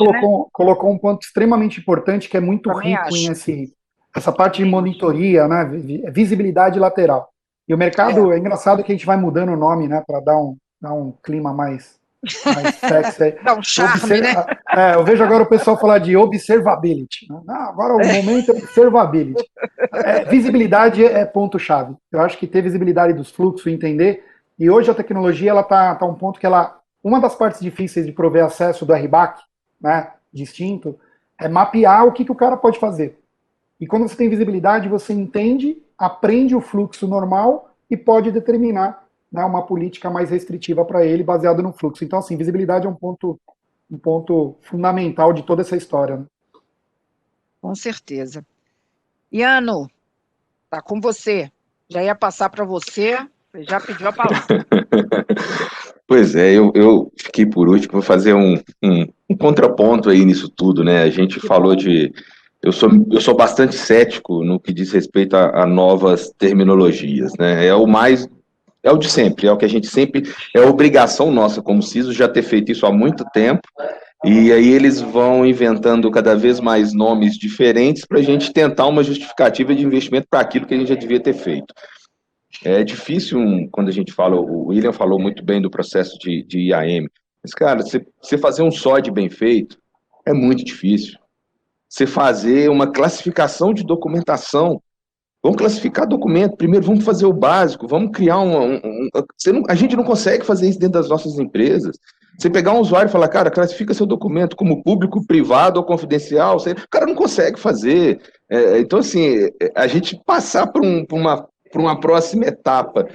colocou um ponto extremamente importante, que é muito rico em essa parte de monitoria, né, visibilidade lateral. E o mercado, é engraçado que a gente vai mudando o nome, né, para dar um clima mais sexy aí. Dá um charme, né? Eu vejo agora o pessoal falar de observability. Né? Agora o momento é observability. Visibilidade é ponto-chave. Eu acho que ter visibilidade dos fluxos, entender. E hoje a tecnologia ela tá a um ponto que uma das partes difíceis de prover acesso do RBAC, né, distinto, é mapear o que o cara pode fazer. E quando você tem visibilidade, você entende, aprende o fluxo normal e pode determinar, né, uma política mais restritiva para ele, baseada no fluxo. Então, assim, visibilidade é um ponto fundamental de toda essa história. Né? Com certeza. Iano, tá com você. Já ia passar para você, já pediu a palavra. Pois é, eu fiquei por último, vou fazer um contraponto aí nisso tudo, né? A gente falou de... Eu sou bastante cético no que diz respeito a novas terminologias, né? É o de sempre, é o que a gente sempre... É obrigação nossa como CISO já ter feito isso há muito tempo, e aí eles vão inventando cada vez mais nomes diferentes para a gente tentar uma justificativa de investimento para aquilo que a gente já devia ter feito. É difícil, quando a gente fala, o William falou muito bem do processo de IAM, mas, cara, você fazer um SOD bem feito é muito difícil. Você fazer uma classificação de documentação, vamos classificar documento, primeiro vamos fazer o básico, vamos criar a gente não consegue fazer isso dentro das nossas empresas. Você pegar um usuário e falar, cara, classifica seu documento como público, privado ou confidencial, o cara não consegue fazer. Então, assim, a gente passar por uma próxima etapa,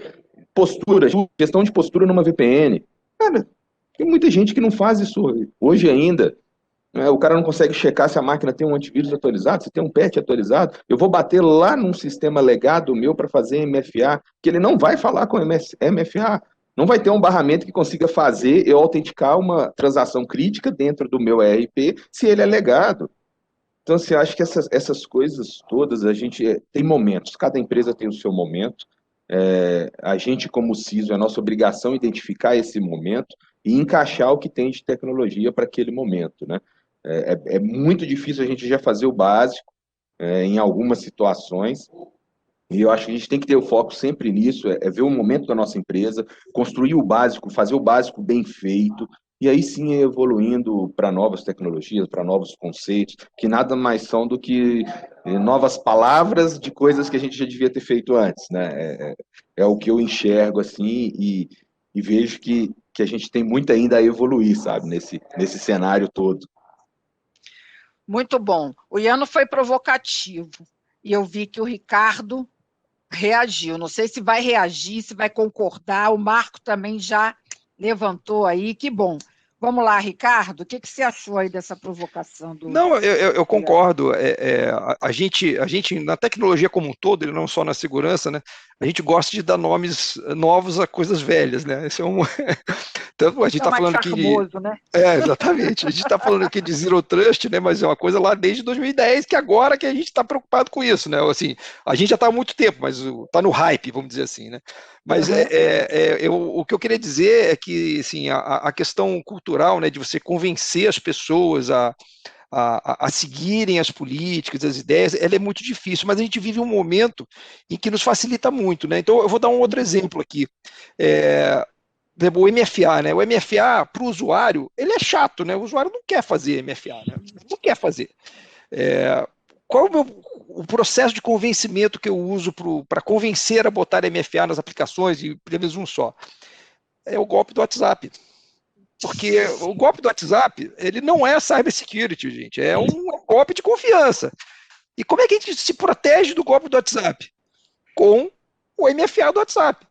postura, gestão de postura numa VPN. Cara, tem muita gente que não faz isso hoje ainda. O cara não consegue checar se a máquina tem um antivírus atualizado, se tem um patch atualizado. Eu vou bater lá num sistema legado meu para fazer MFA, que ele não vai falar com MFA. Não vai ter um barramento que consiga fazer eu autenticar uma transação crítica dentro do meu ERP se ele é legado. Então, assim, acho que essas coisas todas, a gente tem momentos, cada empresa tem o seu momento. A gente, como CISO, é nossa obrigação identificar esse momento e encaixar o que tem de tecnologia para aquele momento, né? É muito difícil a gente já fazer o básico em algumas situações, e eu acho que a gente tem que ter o foco sempre nisso, ver o momento da nossa empresa, construir o básico, fazer o básico bem feito, e aí sim ir evoluindo para novas tecnologias, para novos conceitos, que nada mais são do que novas palavras de coisas que a gente já devia ter feito antes, né? É o que eu enxergo assim e vejo que a gente tem muito ainda a evoluir, sabe, nesse cenário todo. Muito bom. O Iano foi provocativo, e eu vi que o Ricardo reagiu. Não sei se vai reagir, se vai concordar. O Marco também já levantou aí. Que bom. Vamos lá, Ricardo, o que você achou aí dessa provocação do... Não, eu concordo. A gente, na tecnologia como um todo, e não só na segurança, né, a gente gosta de dar nomes novos a coisas velhas, né? Isso é um... Então, a gente está falando aqui de... né? Exatamente. A gente está falando aqui de Zero Trust, né? Mas é uma coisa lá desde 2010, que agora que a gente está preocupado com isso, né? Assim, a gente já está há muito tempo, mas está no hype, vamos dizer assim, né? Mas o que eu queria dizer é que, assim, a questão cultural, né, de você convencer as pessoas a seguirem as políticas, as ideias, ela é muito difícil, mas a gente vive um momento em que nos facilita muito, né? Então, eu vou dar um outro exemplo aqui. O MFA, né? O MFA para o usuário, ele é chato, né? O usuário não quer fazer MFA, né? Não quer fazer. Qual é o processo de convencimento que eu uso para convencer a botar MFA nas aplicações, e pelo menos um só? É o golpe do WhatsApp. Porque o golpe do WhatsApp, ele não é cybersecurity, gente, é um golpe de confiança. E como é que a gente se protege do golpe do WhatsApp? Com o MFA do WhatsApp.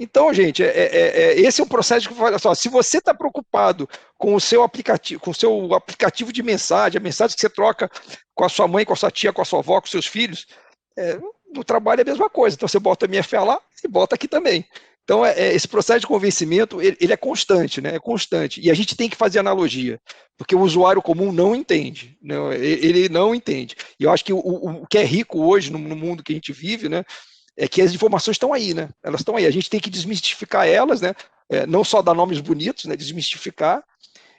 Então, gente, esse é um processo que, olha só, se você está preocupado com o seu aplicativo de mensagem, a mensagem que você troca com a sua mãe, com a sua tia, com a sua avó, com os seus filhos, no trabalho é a mesma coisa. Então, você bota o MFA lá e bota aqui também. Então, esse processo de convencimento, ele é constante, né? É constante. E a gente tem que fazer analogia, porque o usuário comum não entende, né? Ele não entende. E eu acho que o que é rico hoje, no mundo que a gente vive, né, é que as informações estão aí, né? Elas estão aí. A gente tem que desmistificar elas, né? Não só dar nomes bonitos, né? Desmistificar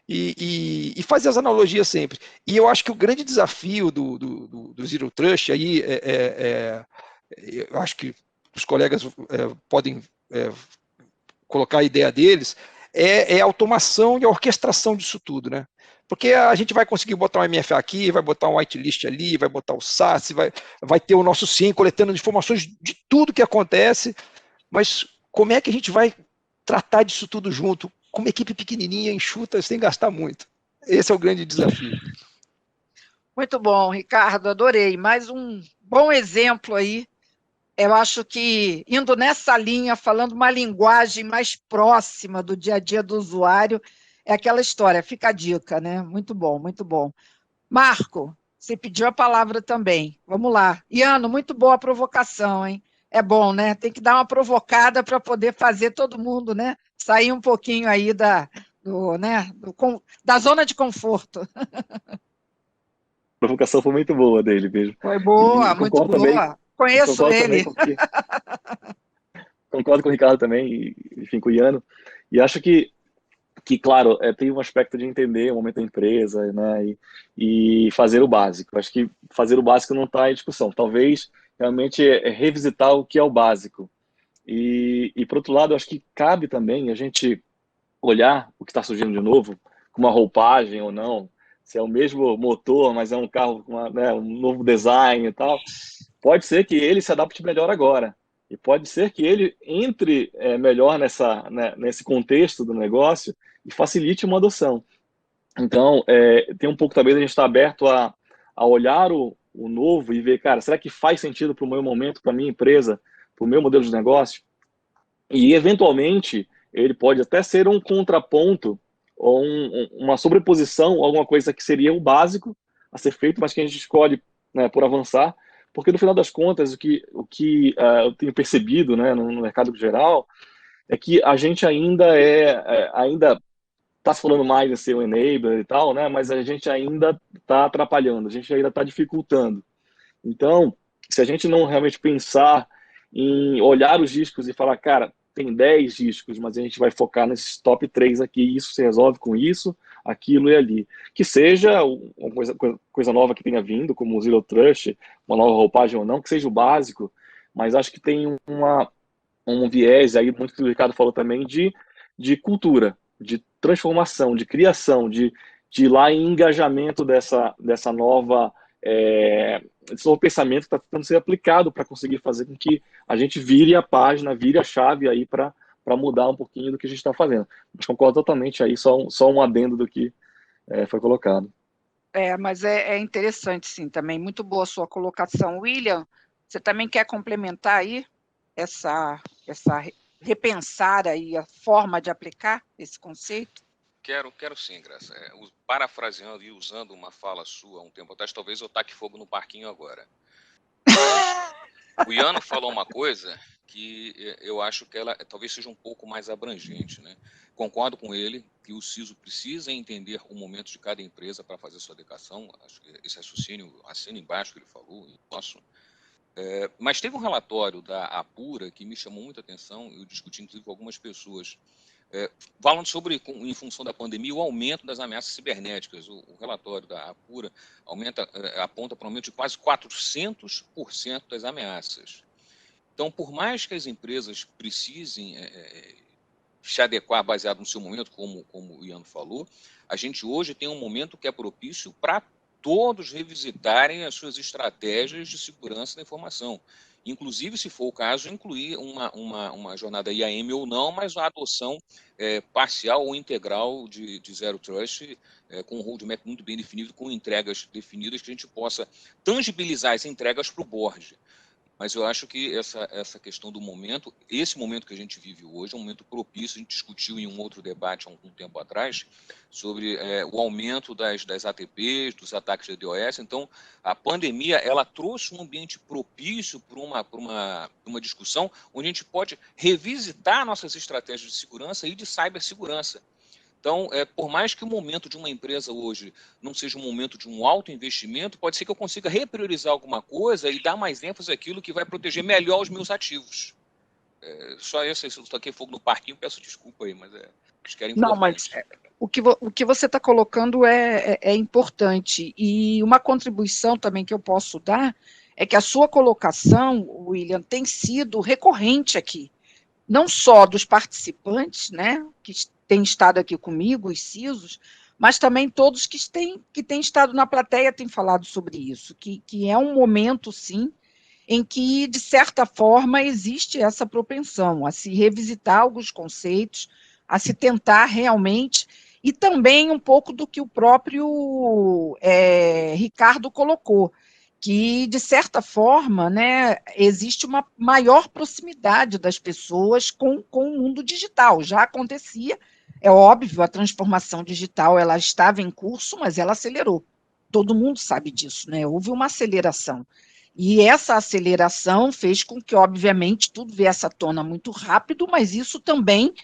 e fazer as analogias sempre. E eu acho que o grande desafio do Zero Trust aí eu acho que os colegas podem colocar a ideia deles, é a automação e a orquestração disso tudo, né? Porque a gente vai conseguir botar um MFA aqui, vai botar um whitelist ali, vai botar o SASS, vai ter o nosso SIEM coletando informações de tudo que acontece, mas como é que a gente vai tratar disso tudo junto, com uma equipe pequenininha, enxuta, sem gastar muito? Esse é o grande desafio. Muito bom, Ricardo, adorei. Mais um bom exemplo aí. Eu acho que, indo nessa linha, falando uma linguagem mais próxima do dia a dia do usuário, é aquela história, fica a dica, né? Muito bom, muito bom. Marco, você pediu a palavra também. Vamos lá. Iano, muito boa a provocação, hein? É bom, né? Tem que dar uma provocada para poder fazer todo mundo, né? Sair um pouquinho aí da zona de conforto. A provocação foi muito boa dele mesmo. Foi boa, muito boa. Também, conheço ele. Concordo com o Ricardo também, enfim, com o Iano. E acho que claro, tem um aspecto de entender o momento da empresa, né, e fazer o básico. Acho que fazer o básico não está em discussão. Talvez realmente revisitar o que é o básico. E por outro lado, acho que cabe também a gente olhar o que está surgindo de novo, com uma roupagem ou não, se é o mesmo motor, mas é um carro com um novo design e tal. Pode ser que ele se adapte melhor agora. E pode ser que ele entre melhor nesse contexto do negócio e facilite uma adoção. Então, tem um pouco também a gente estar aberto a olhar o novo e ver, cara, será que faz sentido para o meu momento, para a minha empresa, para o meu modelo de negócio? E, eventualmente, ele pode até ser um contraponto ou uma sobreposição, alguma coisa que seria o básico a ser feito, mas que a gente escolhe, né, por avançar, porque no final das contas, o que eu tenho percebido, né, no mercado geral, é que a gente ainda está se falando mais em ser um enabler e tal, né, mas a gente ainda está atrapalhando, a gente ainda está dificultando. Então, se a gente não realmente pensar em olhar os riscos e falar, cara, tem 10 riscos, mas a gente vai focar nesses top 3 aqui, isso se resolve com isso, aquilo e ali. Que seja uma coisa nova que tenha vindo, como o Zero Trust, uma nova roupagem ou não, que seja o básico, mas acho que tem um viés aí, muito que o Ricardo falou também, de cultura, de transformação, de criação, de ir lá em engajamento dessa nova, desse novo pensamento que está tentando ser aplicado para conseguir fazer com que a gente vire a página, vire a chave aí para mudar um pouquinho do que a gente está fazendo. Mas concordo totalmente aí, só um adendo do que foi colocado. Mas é interessante, sim, também. Muito boa a sua colocação. William, você também quer complementar aí essa repensar aí a forma de aplicar esse conceito? Quero sim, Graça. Parafraseando e usando uma fala sua um tempo atrás, talvez eu taque fogo no parquinho agora. Mas o Iano falou uma coisa que eu acho que ela talvez seja um pouco mais abrangente, né? Concordo com ele que o CISO precisa entender o momento de cada empresa para fazer sua adequação. Acho que esse raciocínio assina embaixo que ele falou, nosso. Mas teve um relatório da Apura que me chamou muita atenção. Eu discuti inclusive com algumas pessoas falando sobre, em função da pandemia, o aumento das ameaças cibernéticas. O relatório da Apura aponta para um aumento de quase 400% das ameaças. Então, por mais que as empresas precisem se adequar baseado no seu momento, como o Iano falou, a gente hoje tem um momento que é propício para todos revisitarem as suas estratégias de segurança da informação. Inclusive, se for o caso, incluir uma jornada IAM ou não, mas a adoção parcial ou integral de Zero Trust, com um roadmap muito bem definido, com entregas definidas, que a gente possa tangibilizar essas entregas para o board. Mas eu acho que essa questão do momento, esse momento que a gente vive hoje, é um momento propício. A gente discutiu em um outro debate há um tempo atrás sobre o aumento das ATPs, dos ataques de DDoS. Então, a pandemia ela trouxe um ambiente propício para uma discussão onde a gente pode revisitar nossas estratégias de segurança e de cibersegurança. Então, por mais que o momento de uma empresa hoje não seja um momento de um alto investimento, pode ser que eu consiga repriorizar alguma coisa e dar mais ênfase àquilo que vai proteger melhor os meus ativos. Só isso, se eu toquei fogo no parquinho, peço desculpa aí, mas acho que era importante. Não, mas o que você está colocando é importante. E uma contribuição também que eu posso dar é que a sua colocação, William, tem sido recorrente aqui. Não só dos participantes, né, que têm estado aqui comigo, os CISOs, mas também todos que têm estado na plateia têm falado sobre isso, que é um momento, sim, em que, de certa forma, existe essa propensão a se revisitar alguns conceitos, a se tentar realmente, e também um pouco do que o próprio Ricardo colocou, que, de certa forma, né, existe uma maior proximidade das pessoas com o mundo digital. Já acontecia, é óbvio, a transformação digital ela estava em curso, mas ela acelerou. Todo mundo sabe disso, né? Houve uma aceleração. E essa aceleração fez com que, obviamente, tudo viesse à tona muito rápido, mas isso também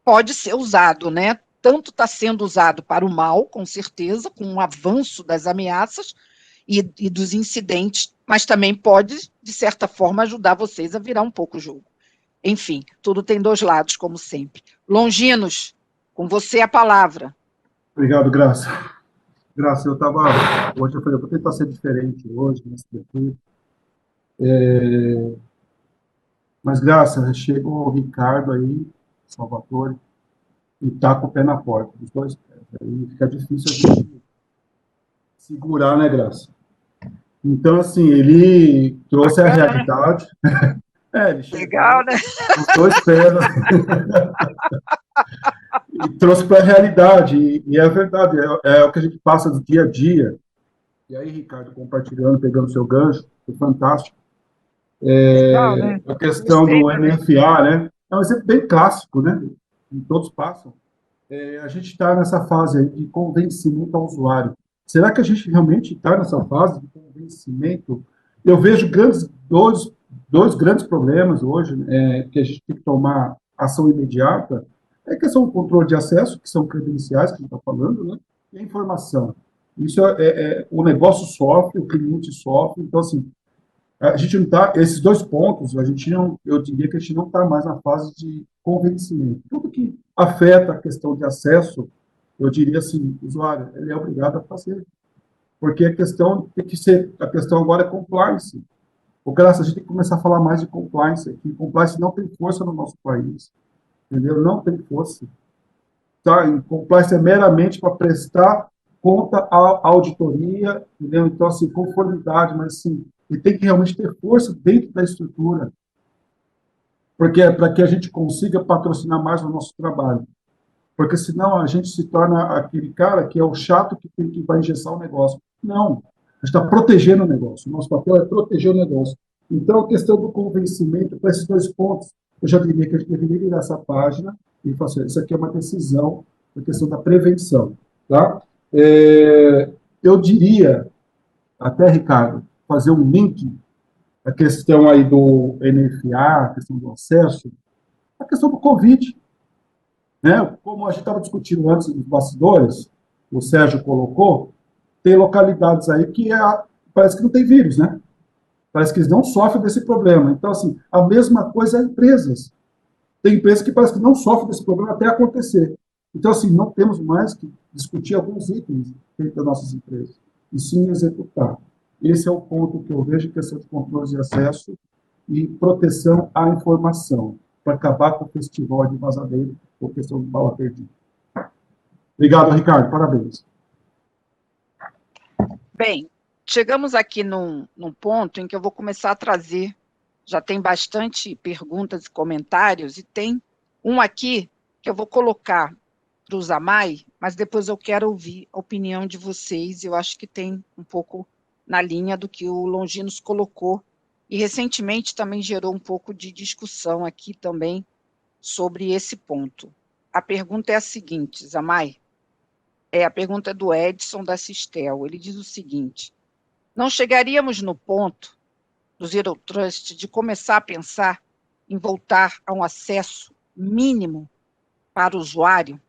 pode ser usado, né? Tanto está sendo usado para o mal, com certeza, com o avanço das ameaças, e dos incidentes, mas também pode, de certa forma, ajudar vocês a virar um pouco o jogo. Enfim, tudo tem dois lados, como sempre. Longinos, com você a palavra. Obrigado, Graça. Graça, hoje eu falei, eu vou tentar ser diferente hoje, nesse debate. Mas, Graça, chega o Ricardo aí, Salvatore, e tá com o pé na porta, os dois pés. Aí fica difícil a gente segurar, né, Graça? Então, assim, ele trouxe a realidade. Ele chegou, legal, né? Os dois pés. E trouxe para a realidade. E é verdade, é o que a gente passa do dia a dia. E aí, Ricardo, compartilhando, pegando seu gancho, foi fantástico. Legal, né? A questão do MFA, né? É um exemplo bem clássico, né? Que todos passam. A gente está nessa fase aí de convencimento ao usuário. Será que a gente realmente está nessa fase de convencimento? Eu vejo dois grandes problemas hoje, que a gente tem que tomar ação imediata. É a questão do controle de acesso, que são credenciais que a gente está falando, né? E a informação. Isso o negócio sofre, o cliente sofre. Então, assim, a gente não está... Esses dois pontos, eu diria que a gente não está mais na fase de convencimento. Tudo que afeta a questão de acesso, eu diria assim, o usuário, ele é obrigado a fazer. Porque a questão agora é compliance. Graça, a gente tem que começar a falar mais de compliance aqui. Compliance não tem força no nosso país. Entendeu? Não tem força. tá? E compliance é meramente para prestar conta à auditoria, entendeu? Então, assim, conformidade, mas, assim, ele tem que realmente ter força dentro da estrutura, porque é para que a gente consiga patrocinar mais o nosso trabalho. Porque senão a gente se torna aquele cara que é o chato que vai engessar o negócio. Não, a gente está protegendo o negócio. O nosso papel é proteger o negócio. Então, a questão do convencimento, para esses dois pontos, eu já diria que a gente deveria virar essa página e falar assim, isso aqui é uma decisão, a questão da prevenção. Tá? Eu diria, até, Ricardo, fazer um link, a questão aí do NFA, a questão do acesso, a questão do Covid. Né? Como a gente estava discutindo antes dos bastidores, o Sérgio colocou, tem localidades aí que parece que não tem vírus, né? Parece que eles não sofrem desse problema. Então, assim, a mesma coisa é empresas. Tem empresas que parece que não sofrem desse problema até acontecer. Então, assim, não temos mais que discutir alguns itens dentro das nossas empresas, e sim executar. Esse é o ponto que eu vejo, questão de controle de acesso e proteção à informação, para acabar com o festival de vazadeiro ou questão de bala perdida. Obrigado, Ricardo. Parabéns. Bem, chegamos aqui num ponto em que eu vou começar a trazer, já tem bastante perguntas e comentários, e tem um aqui que eu vou colocar para o Zamay, mas depois eu quero ouvir a opinião de vocês, eu acho que tem um pouco na linha do que o Longinos colocou, e recentemente também gerou um pouco de discussão aqui também sobre esse ponto. A pergunta é a seguinte, Zamay, a pergunta é do Edson da Sistel, ele diz o seguinte: não chegaríamos no ponto do Zero Trust de começar a pensar em voltar a um acesso mínimo para o usuário?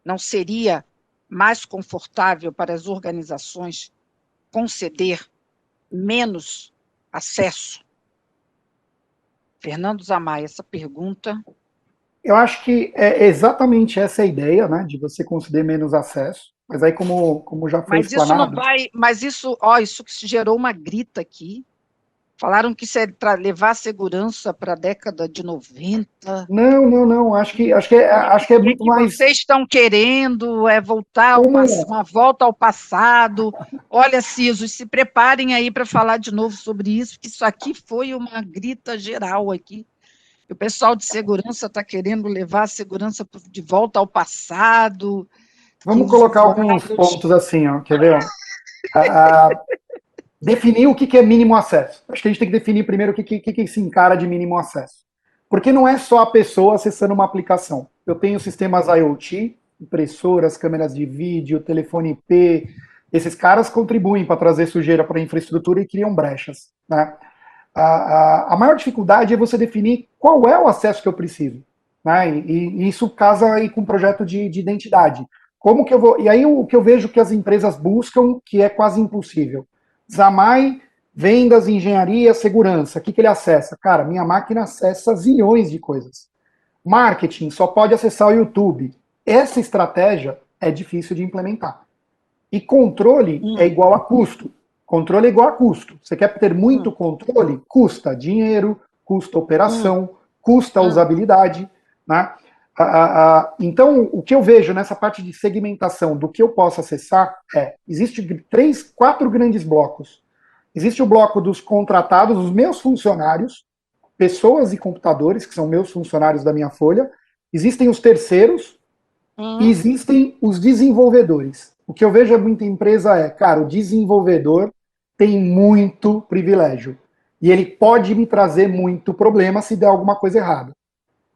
Não seria mais confortável para as organizações conceder menos acesso? Fernando Zamay, essa pergunta... Eu acho que é exatamente essa a ideia, né, de você conceder menos acesso, mas aí como já foi explanado... Mas isso que gerou uma grita aqui. Falaram que isso é para levar a segurança para a década de 90. Não, acho que é muito mais... Vocês estão querendo voltar uma volta ao passado. Olha, CISOs, se preparem aí para falar de novo sobre isso, porque isso aqui foi uma grita geral aqui. O pessoal de segurança está querendo levar a segurança de volta ao passado. Vamos colocar alguns pontos assim, ó, quer ver? Definir o que é mínimo acesso. Acho que a gente tem que definir primeiro o que se encara de mínimo acesso. Porque não é só a pessoa acessando uma aplicação. Eu tenho sistemas IoT, impressoras, câmeras de vídeo, telefone IP. Esses caras contribuem para trazer sujeira para a infraestrutura e criam brechas, né? A maior dificuldade é você definir qual é o acesso que eu preciso, né? E isso casa aí com o projeto de identidade. Como que eu vou... E aí o que eu vejo que as empresas buscam, que é quase impossível. Zamay, vendas, engenharia, segurança. O que ele acessa? Cara, minha máquina acessa zilhões de coisas. Marketing, só pode acessar o YouTube. Essa estratégia é difícil de implementar. E controle é igual a custo. Controle é igual a custo. Você quer ter muito controle? Custa dinheiro, custa operação, custa usabilidade, né? Então, o que eu vejo nessa parte de segmentação do que eu posso acessar existe 4 grandes blocos. Existe o bloco dos contratados, os meus funcionários, pessoas e computadores, que são meus funcionários da minha folha. Existem os terceiros e existem os desenvolvedores. O que eu vejo é muita empresa cara, o desenvolvedor tem muito privilégio. E ele pode me trazer muito problema se der alguma coisa errada.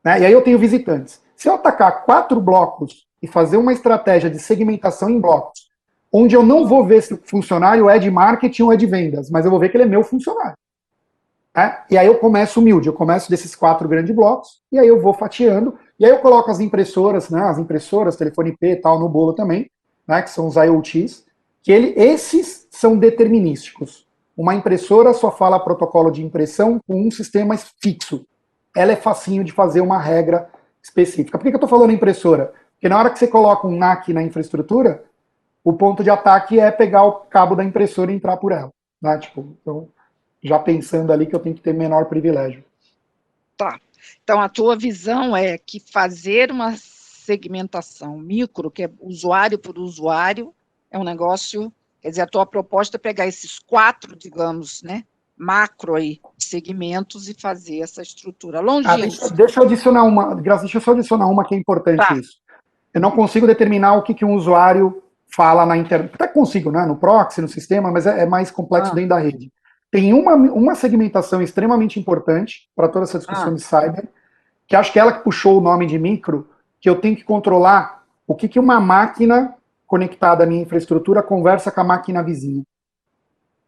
Né? E aí eu tenho visitantes. Se eu atacar 4 blocos e fazer uma estratégia de segmentação em blocos, onde eu não vou ver se o funcionário é de marketing ou é de vendas, mas eu vou ver que ele é meu funcionário. E aí eu começo humilde, eu começo desses 4 grandes blocos, e aí eu vou fatiando, e aí eu coloco as impressoras, né, telefone IP e tal, no bolo também, né, que são os IoTs, que esses são determinísticos. Uma impressora só fala protocolo de impressão com um sistema fixo. Ela é facinho de fazer uma regra específica. Por que eu estou falando impressora? Porque na hora que você coloca um NAC na infraestrutura, o ponto de ataque é pegar o cabo da impressora e entrar por ela. Né? Então, já pensando ali que eu tenho que ter menor privilégio. Tá. Então, a tua visão é que fazer uma segmentação. Micro, que é usuário por usuário, é um negócio, quer dizer, a tua proposta é pegar esses 4, digamos, né, macro aí, segmentos e fazer essa estrutura. Longínquo. Deixa eu adicionar uma, Graça, deixa eu só adicionar uma que é importante Tá. isso. Eu não consigo determinar o que um usuário fala na internet. Até consigo, né? No proxy, no sistema, mas é mais complexo dentro da rede. Tem uma segmentação extremamente importante para toda essa discussão de cyber, que acho que é ela que puxou o nome de micro, que eu tenho que controlar o que uma máquina conectada à minha infraestrutura conversa com a máquina vizinha.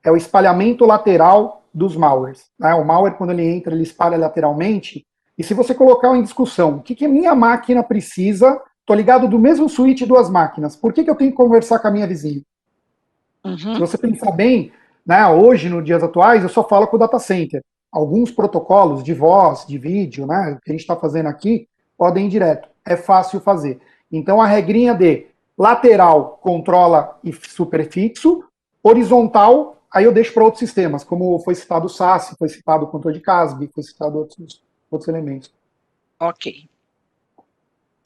É o espalhamento lateral dos malwares. Né? O malware, quando ele entra, ele espalha lateralmente, e se você colocar em discussão o que a minha máquina precisa, estou ligado do mesmo switch duas máquinas, por que eu tenho que conversar com a minha vizinha? Se você pensar bem, né, hoje, nos dias atuais, eu só falo com o data center. Alguns protocolos de voz, de vídeo, né, que a gente está fazendo aqui, podem ir direto. É fácil fazer. Então, a regrinha de lateral controla e superfixo, horizontal, aí eu deixo para outros sistemas, como foi citado o SASE, foi citado o controle de CASB, foi citado outros elementos. Ok.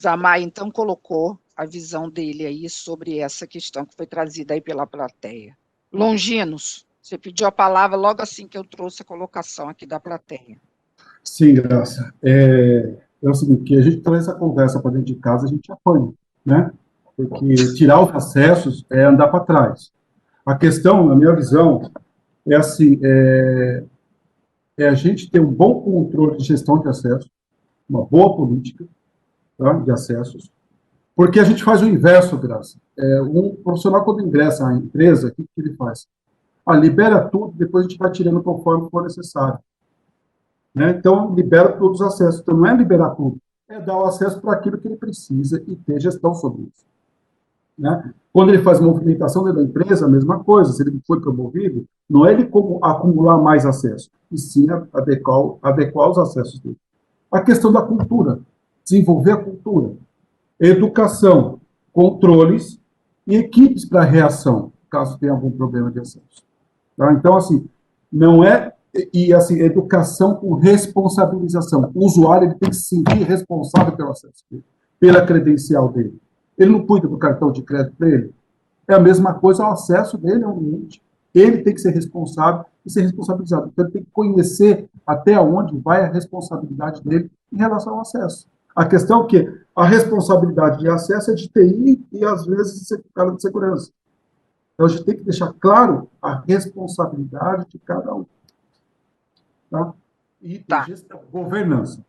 Zamay, então, colocou a visão dele aí sobre essa questão que foi trazida aí pela plateia. Longinos, você pediu a palavra logo assim que eu trouxe a colocação aqui da plateia. Sim, Graça. É o seguinte, que a gente traz essa conversa para dentro de casa, a gente apanha, né? Porque tirar os acessos é andar para trás. A questão, na minha visão, é assim, a gente ter um bom controle de gestão de acesso, uma boa política, tá, de acessos, porque a gente faz o inverso, Graça. Um profissional, quando ingressa na empresa, o que ele faz? Libera tudo, depois a gente vai tirando conforme for necessário. Né? Então, libera todos os acessos. Então, não é liberar tudo, é dar o acesso para aquilo que ele precisa e ter gestão sobre isso. Né? Quando ele faz movimentação dentro da empresa, a mesma coisa. Se ele foi promovido, não é ele como acumular mais acesso, e sim adequar os acessos dele. A questão da cultura, desenvolver a cultura, educação, controles e equipes para reação, caso tenha algum problema de acesso. Tá? Então, assim, não é... E, assim, educação com responsabilização. O usuário ele tem que se sentir responsável pelo acesso dele, pela credencial dele. Ele não cuida do cartão de crédito dele. É a mesma coisa, o acesso dele ao ambiente. Ele tem que ser responsável e ser responsabilizado. Então, ele tem que conhecer até onde vai a responsabilidade dele em relação ao acesso. A questão é que a responsabilidade de acesso é de TI e, às vezes, cara de segurança. Então, a gente tem que deixar claro a responsabilidade de cada um. Tá? E gestão, governança.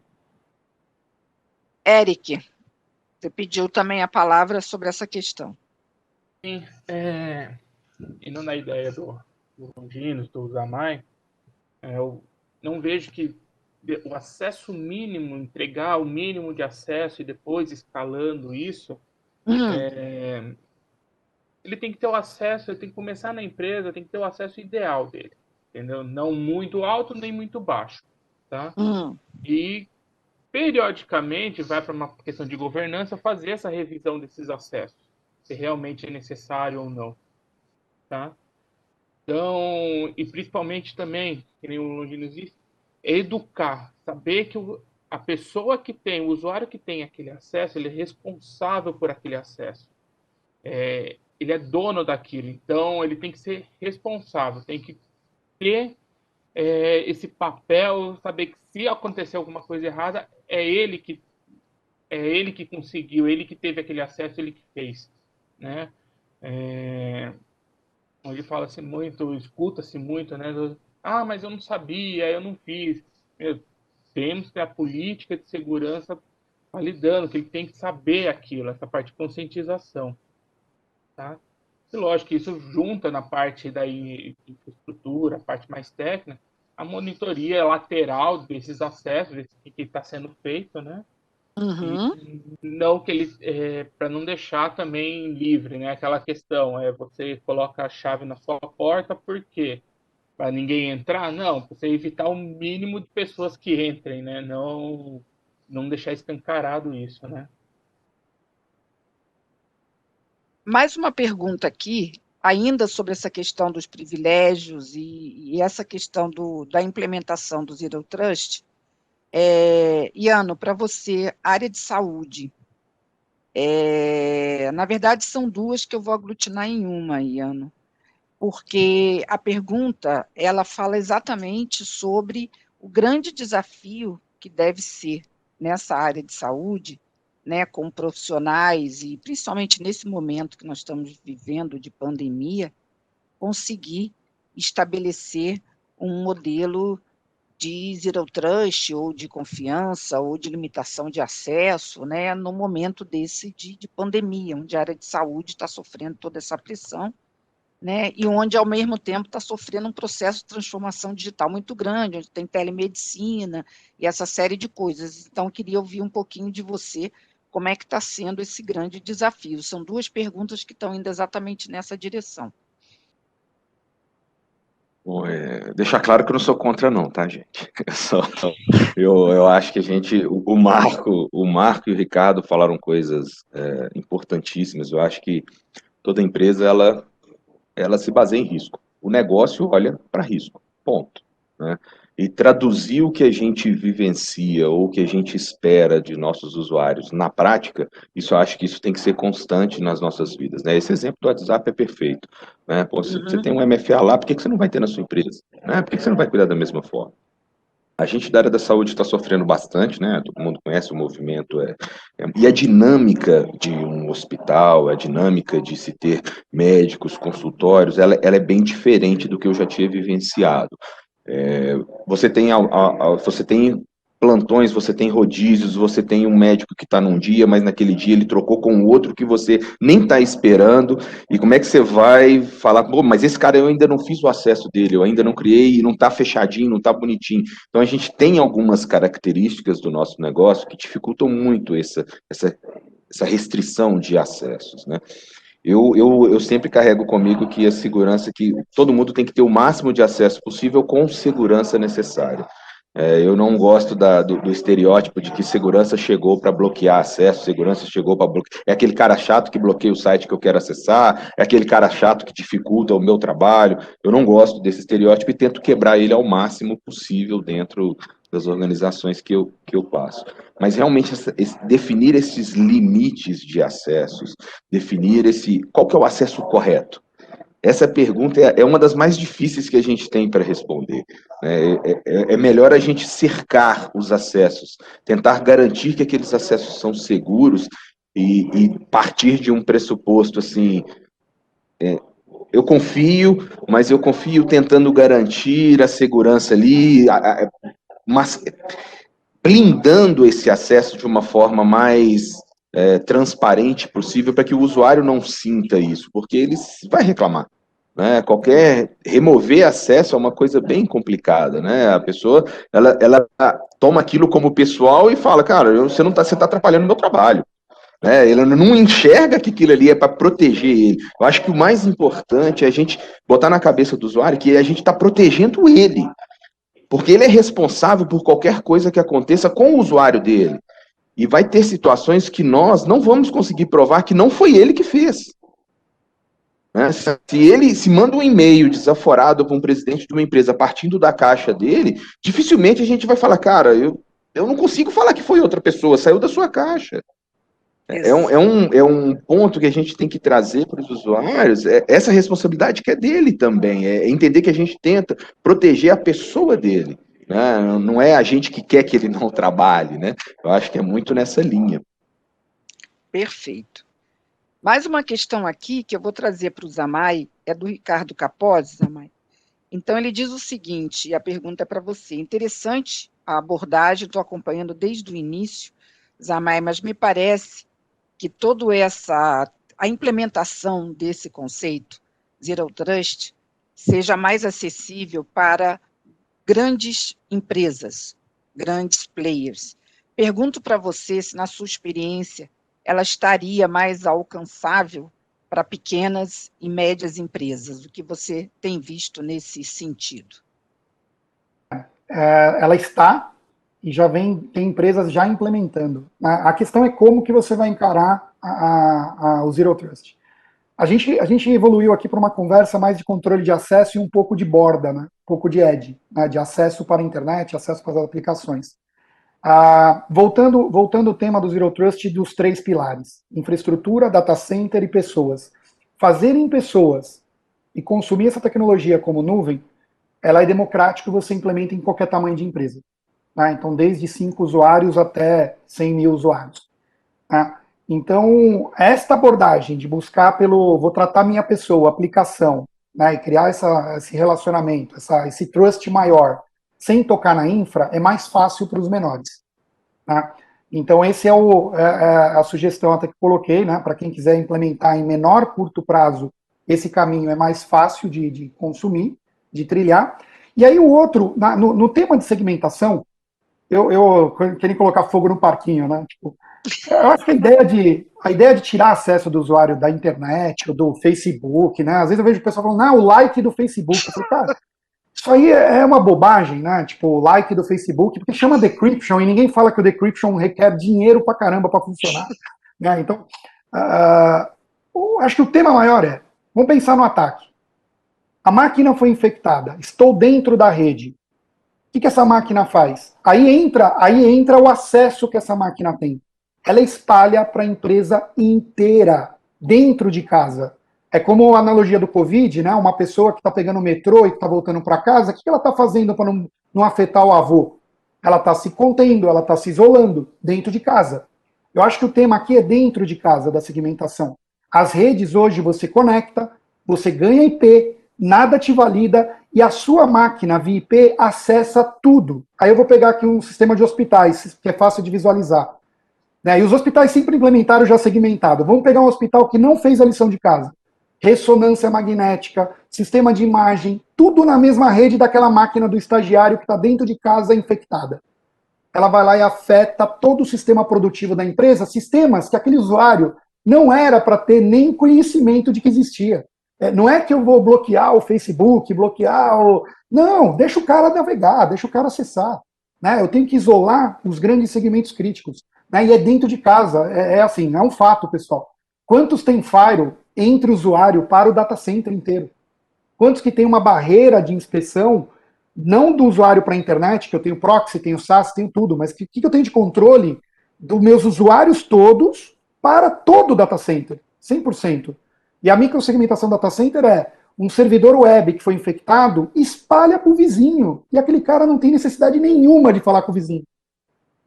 Eric, você pediu também a palavra sobre essa questão. Sim, indo na ideia do Longinos, do Zamay, eu não vejo que o acesso mínimo, entregar o mínimo de acesso e depois escalando isso, ele tem que ter o acesso, ele tem que começar na empresa, tem que ter o acesso ideal dele, entendeu? Não muito alto nem muito baixo, tá? E periodicamente vai para uma questão de governança fazer essa revisão desses acessos, se realmente é necessário ou não, tá? Então, e principalmente também, que nem o Longinos disse, educar, saber que a pessoa que tem, o usuário que tem aquele acesso, ele é responsável por aquele acesso. Ele é dono daquilo, então ele tem que ser responsável, tem que ter esse papel, saber que se acontecer alguma coisa errada, é ele que conseguiu, ele que teve aquele acesso, ele que fez, né? Onde fala-se muito, escuta-se muito, né? Mas eu não sabia, eu não fiz. Temos que ter a política de segurança validando, que ele tem que saber aquilo, essa parte de conscientização. Tá? E lógico que isso junta na parte da infraestrutura, a parte mais técnica, a monitoria lateral desses acessos, desse que está sendo feito, né? E não que ele, para não deixar também livre, né? Aquela questão, você coloca a chave na sua porta, por quê? Para ninguém entrar? Não, para você evitar o mínimo de pessoas que entrem, né? Não deixar escancarado isso, né? Mais uma pergunta aqui, ainda sobre essa questão dos privilégios e essa questão da implementação do Zero Trust. Iano, para você, área de saúde, Na verdade, são duas que eu vou aglutinar em uma, Iano, porque a pergunta, ela fala exatamente sobre o grande desafio que deve ser nessa área de saúde, né, com profissionais, e principalmente nesse momento que nós estamos vivendo de pandemia, conseguir estabelecer um modelo de zero trust, ou de confiança, ou de limitação de acesso, né, no momento desse de pandemia, onde a área de saúde está sofrendo toda essa pressão, né, e onde, ao mesmo tempo, está sofrendo um processo de transformação digital muito grande, onde tem telemedicina e essa série de coisas. Então, eu queria ouvir um pouquinho de você, como é que está sendo esse grande desafio. São duas perguntas que estão indo exatamente nessa direção. Bom, deixar claro que eu não sou contra não, tá, gente? Eu acho que o Marco e o Ricardo falaram coisas importantíssimas. Eu acho que toda empresa, ela se baseia em risco. O negócio olha para risco, ponto, né? E traduzir o que a gente vivencia ou o que a gente espera de nossos usuários na prática, eu acho que isso tem que ser constante nas nossas vidas, né? Esse exemplo do WhatsApp é perfeito, né? Pô, se você tem um MFA lá, por que você não vai ter na sua empresa? Né? Por que você não vai cuidar da mesma forma? A gente da área da saúde está sofrendo bastante, né? Todo mundo conhece o movimento, e a dinâmica de um hospital, a dinâmica de se ter médicos, consultórios, ela é bem diferente do que eu já tinha vivenciado. Você tem plantões, você tem rodízios, você tem um médico que está num dia, mas naquele dia ele trocou com outro que você nem está esperando, e como é que você vai falar, pô, mas esse cara eu ainda não fiz o acesso dele, eu ainda não criei, não está fechadinho, não está bonitinho. Então a gente tem algumas características do nosso negócio que dificultam muito essa restrição de acessos, né? Eu sempre carrego comigo que a segurança, que todo mundo tem que ter o máximo de acesso possível com segurança necessária. Eu não gosto do estereótipo de que segurança chegou para bloquear acesso, segurança chegou para bloquear. É aquele cara chato que bloqueia o site que eu quero acessar, é aquele cara chato que dificulta o meu trabalho. Eu não gosto desse estereótipo e tento quebrar ele ao máximo possível dentro das organizações que eu passo. Mas realmente definir esses limites de acessos, definir qual que é o acesso correto. Essa pergunta é uma das mais difíceis que a gente tem para responder. É melhor a gente cercar os acessos, tentar garantir que aqueles acessos são seguros e partir de um pressuposto assim, eu confio, mas eu confio tentando garantir a segurança ali, mas blindando esse acesso de uma forma mais transparente possível para que o usuário não sinta isso, porque ele vai reclamar. Né? Remover acesso é uma coisa bem complicada, né? A pessoa, ela toma aquilo como pessoal e fala, cara, você está atrapalhando o meu trabalho. Né? Ele não enxerga que aquilo ali é para proteger ele. Eu acho que o mais importante é a gente botar na cabeça do usuário que a gente está protegendo ele, porque ele é responsável por qualquer coisa que aconteça com o usuário dele. E vai ter situações que nós não vamos conseguir provar que não foi ele que fez. Né? Se ele se manda um e-mail desaforado para um presidente de uma empresa partindo da caixa dele, dificilmente a gente vai falar, cara, eu não consigo falar que foi outra pessoa, saiu da sua caixa. É um ponto que a gente tem que trazer para os usuários, essa responsabilidade que é dele também, é entender que a gente tenta proteger a pessoa dele. Né? Não é a gente que quer que ele não trabalhe, né? Eu acho que é muito nessa linha. Perfeito. Mais uma questão aqui que eu vou trazer para o Zamay, é do Ricardo Capozzi, Zamay. Então, ele diz o seguinte, e a pergunta é para você. Interessante a abordagem, estou acompanhando desde o início, Zamay, mas me parece que a implementação desse conceito, Zero Trust, seja mais acessível para grandes empresas, grandes players. Pergunto para você se, na sua experiência, ela estaria mais alcançável para pequenas e médias empresas. O que você tem visto nesse sentido? Ela está, e tem empresas já implementando. A questão é como que você vai encarar o Zero Trust. A gente evoluiu aqui para uma conversa mais de controle de acesso e um pouco de borda, né? Um pouco de edge, né? De acesso para a internet, acesso para as aplicações. Voltando ao tema do Zero Trust dos 3 pilares, infraestrutura, data center e pessoas. Fazer em pessoas e consumir essa tecnologia como nuvem, ela é democrática, você implementa em qualquer tamanho de empresa. Tá? Então, desde 5 usuários até 100 mil usuários. Tá? Então, esta abordagem de buscar vou tratar minha pessoa, aplicação, né, e criar esse relacionamento, esse trust maior, sem tocar na infra, é mais fácil para os menores. Tá? Então, esse é a sugestão até que coloquei, né, para quem quiser implementar em menor curto prazo, esse caminho é mais fácil de consumir, de trilhar. E aí o outro, no tema de segmentação, eu queria colocar fogo no parquinho, né? Tipo, eu acho que a ideia de tirar acesso do usuário da internet ou do Facebook, né? Às vezes eu vejo o pessoal falando, o like do Facebook. Eu falo, cara, isso aí é uma bobagem, né? Tipo, o like do Facebook, porque chama decryption e ninguém fala que o decryption requer dinheiro pra caramba para funcionar. Né? Então, acho que o tema maior vamos pensar no ataque. A máquina foi infectada, estou dentro da rede. O que essa máquina faz? Aí entra o acesso que essa máquina tem. Ela espalha para a empresa inteira, dentro de casa. É como a analogia do Covid, né? Uma pessoa que está pegando o metrô e está voltando para casa, o que ela está fazendo para não afetar o avô? Ela está se contendo, ela está se isolando dentro de casa. Eu acho que o tema aqui é dentro de casa, da segmentação. As redes hoje você conecta, você ganha IP, nada te valida, e a sua máquina via IP acessa tudo. Aí eu vou pegar aqui um sistema de hospitais, que é fácil de visualizar. Né? E os hospitais sempre implementaram já segmentado. Vamos pegar um hospital que não fez a lição de casa. Ressonância magnética, sistema de imagem, tudo na mesma rede daquela máquina do estagiário que está dentro de casa infectada. Ela vai lá e afeta todo o sistema produtivo da empresa, sistemas que aquele usuário não era para ter nem conhecimento de que existia. Não é que eu vou bloquear o Facebook, Não, deixa o cara navegar, deixa o cara acessar. Né? Eu tenho que isolar os grandes segmentos críticos. Né? E é dentro de casa. Assim, é um fato, pessoal. Quantos tem firewall entre o usuário para o data center inteiro? Quantos que tem uma barreira de inspeção, não do usuário para a internet, que eu tenho proxy, tenho SaaS, tenho tudo, mas que eu tenho de controle dos meus usuários todos para todo o data center, 100%. E a microsegmentação data center é um servidor web que foi infectado, espalha para o vizinho, e aquele cara não tem necessidade nenhuma de falar com o vizinho.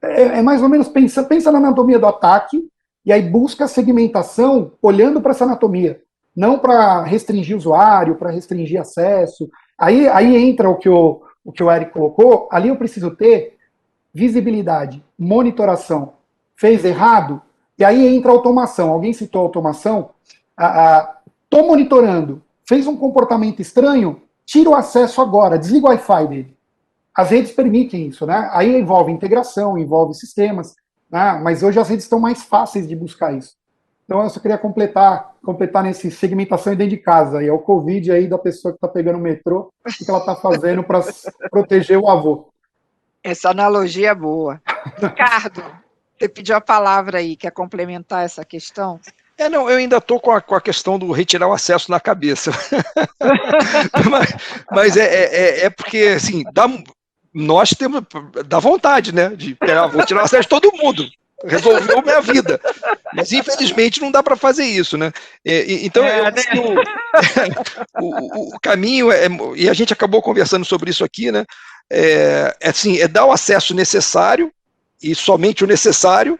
É mais ou menos, pensa na anatomia do ataque, e aí busca a segmentação olhando para essa anatomia, não para restringir usuário, para restringir acesso. Aí entra o que o Eric colocou, ali eu preciso ter visibilidade, monitoração. Fez errado? E aí entra a automação. Alguém citou a automação? Estou monitorando. Fez um comportamento estranho? Tira o acesso agora, desliga o Wi-Fi dele. As redes permitem isso, né? Aí envolve integração, envolve sistemas, né? Mas hoje as redes estão mais fáceis de buscar isso. Então eu só queria completar nesse segmentação dentro de casa. E é o Covid aí da pessoa que está pegando o metrô, o que ela está fazendo para proteger o avô. Essa analogia é boa. Ricardo, você pediu a palavra aí, quer complementar essa questão? Não, eu ainda estou com a questão do retirar o acesso na cabeça. mas é porque, assim, nós temos, dá vontade, né, de vou tirar o acesso de todo mundo, resolveu minha vida. Mas, infelizmente, não dá para fazer isso, né? Então, o caminho, e a gente acabou conversando sobre isso aqui, né, é dar o acesso necessário, e somente o necessário,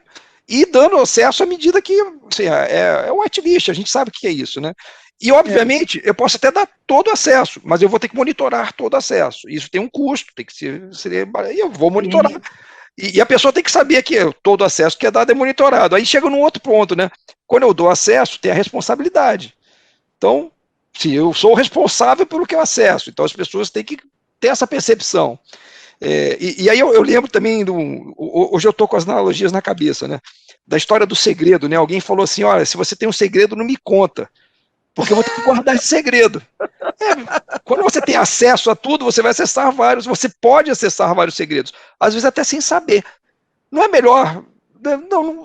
e dando acesso à medida que, assim, é um whitelist, a gente sabe o que é isso, né? E, obviamente, eu posso até dar todo acesso, mas eu vou ter que monitorar todo acesso. Isso tem um custo, tem que ser e eu vou monitorar. E a pessoa tem que saber que todo acesso que é dado é monitorado. Aí chega num outro ponto, né? Quando eu dou acesso, tem a responsabilidade. Então, se eu sou o responsável pelo que eu acesso, então as pessoas têm que ter essa percepção. E aí eu lembro também, hoje eu estou com as analogias na cabeça, né? Da história do segredo, né? Alguém falou assim, olha, se você tem um segredo, não me conta, porque eu vou ter que guardar esse segredo. Quando você tem acesso a tudo, você vai acessar você pode acessar vários segredos, às vezes até sem saber. Não é melhor,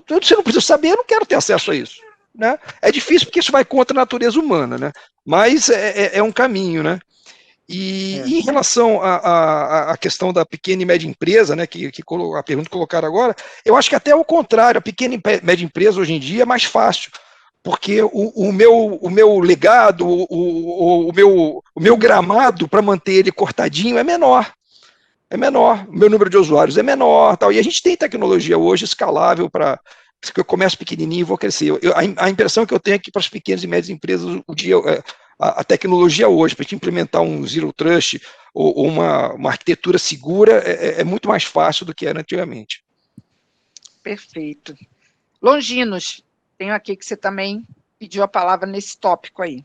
você não precisa saber, eu não quero ter acesso a isso. Né? É difícil porque isso vai contra a natureza humana, né? Mas é um caminho, né? E em relação à questão da pequena e média empresa, né, que a pergunta colocaram agora, eu acho que até o contrário, a pequena e média empresa hoje em dia é mais fácil, porque o meu legado, o meu gramado para manter ele cortadinho é menor, o meu número de usuários é menor, tal, e a gente tem tecnologia hoje escalável para que eu começo pequenininho e vou crescer. A impressão que eu tenho é que para as pequenas e médias empresas, a tecnologia hoje, para a gente implementar um Zero Trust ou uma arquitetura segura, é muito mais fácil do que era antigamente. Perfeito. Longinos, tenho aqui que você também pediu a palavra nesse tópico aí.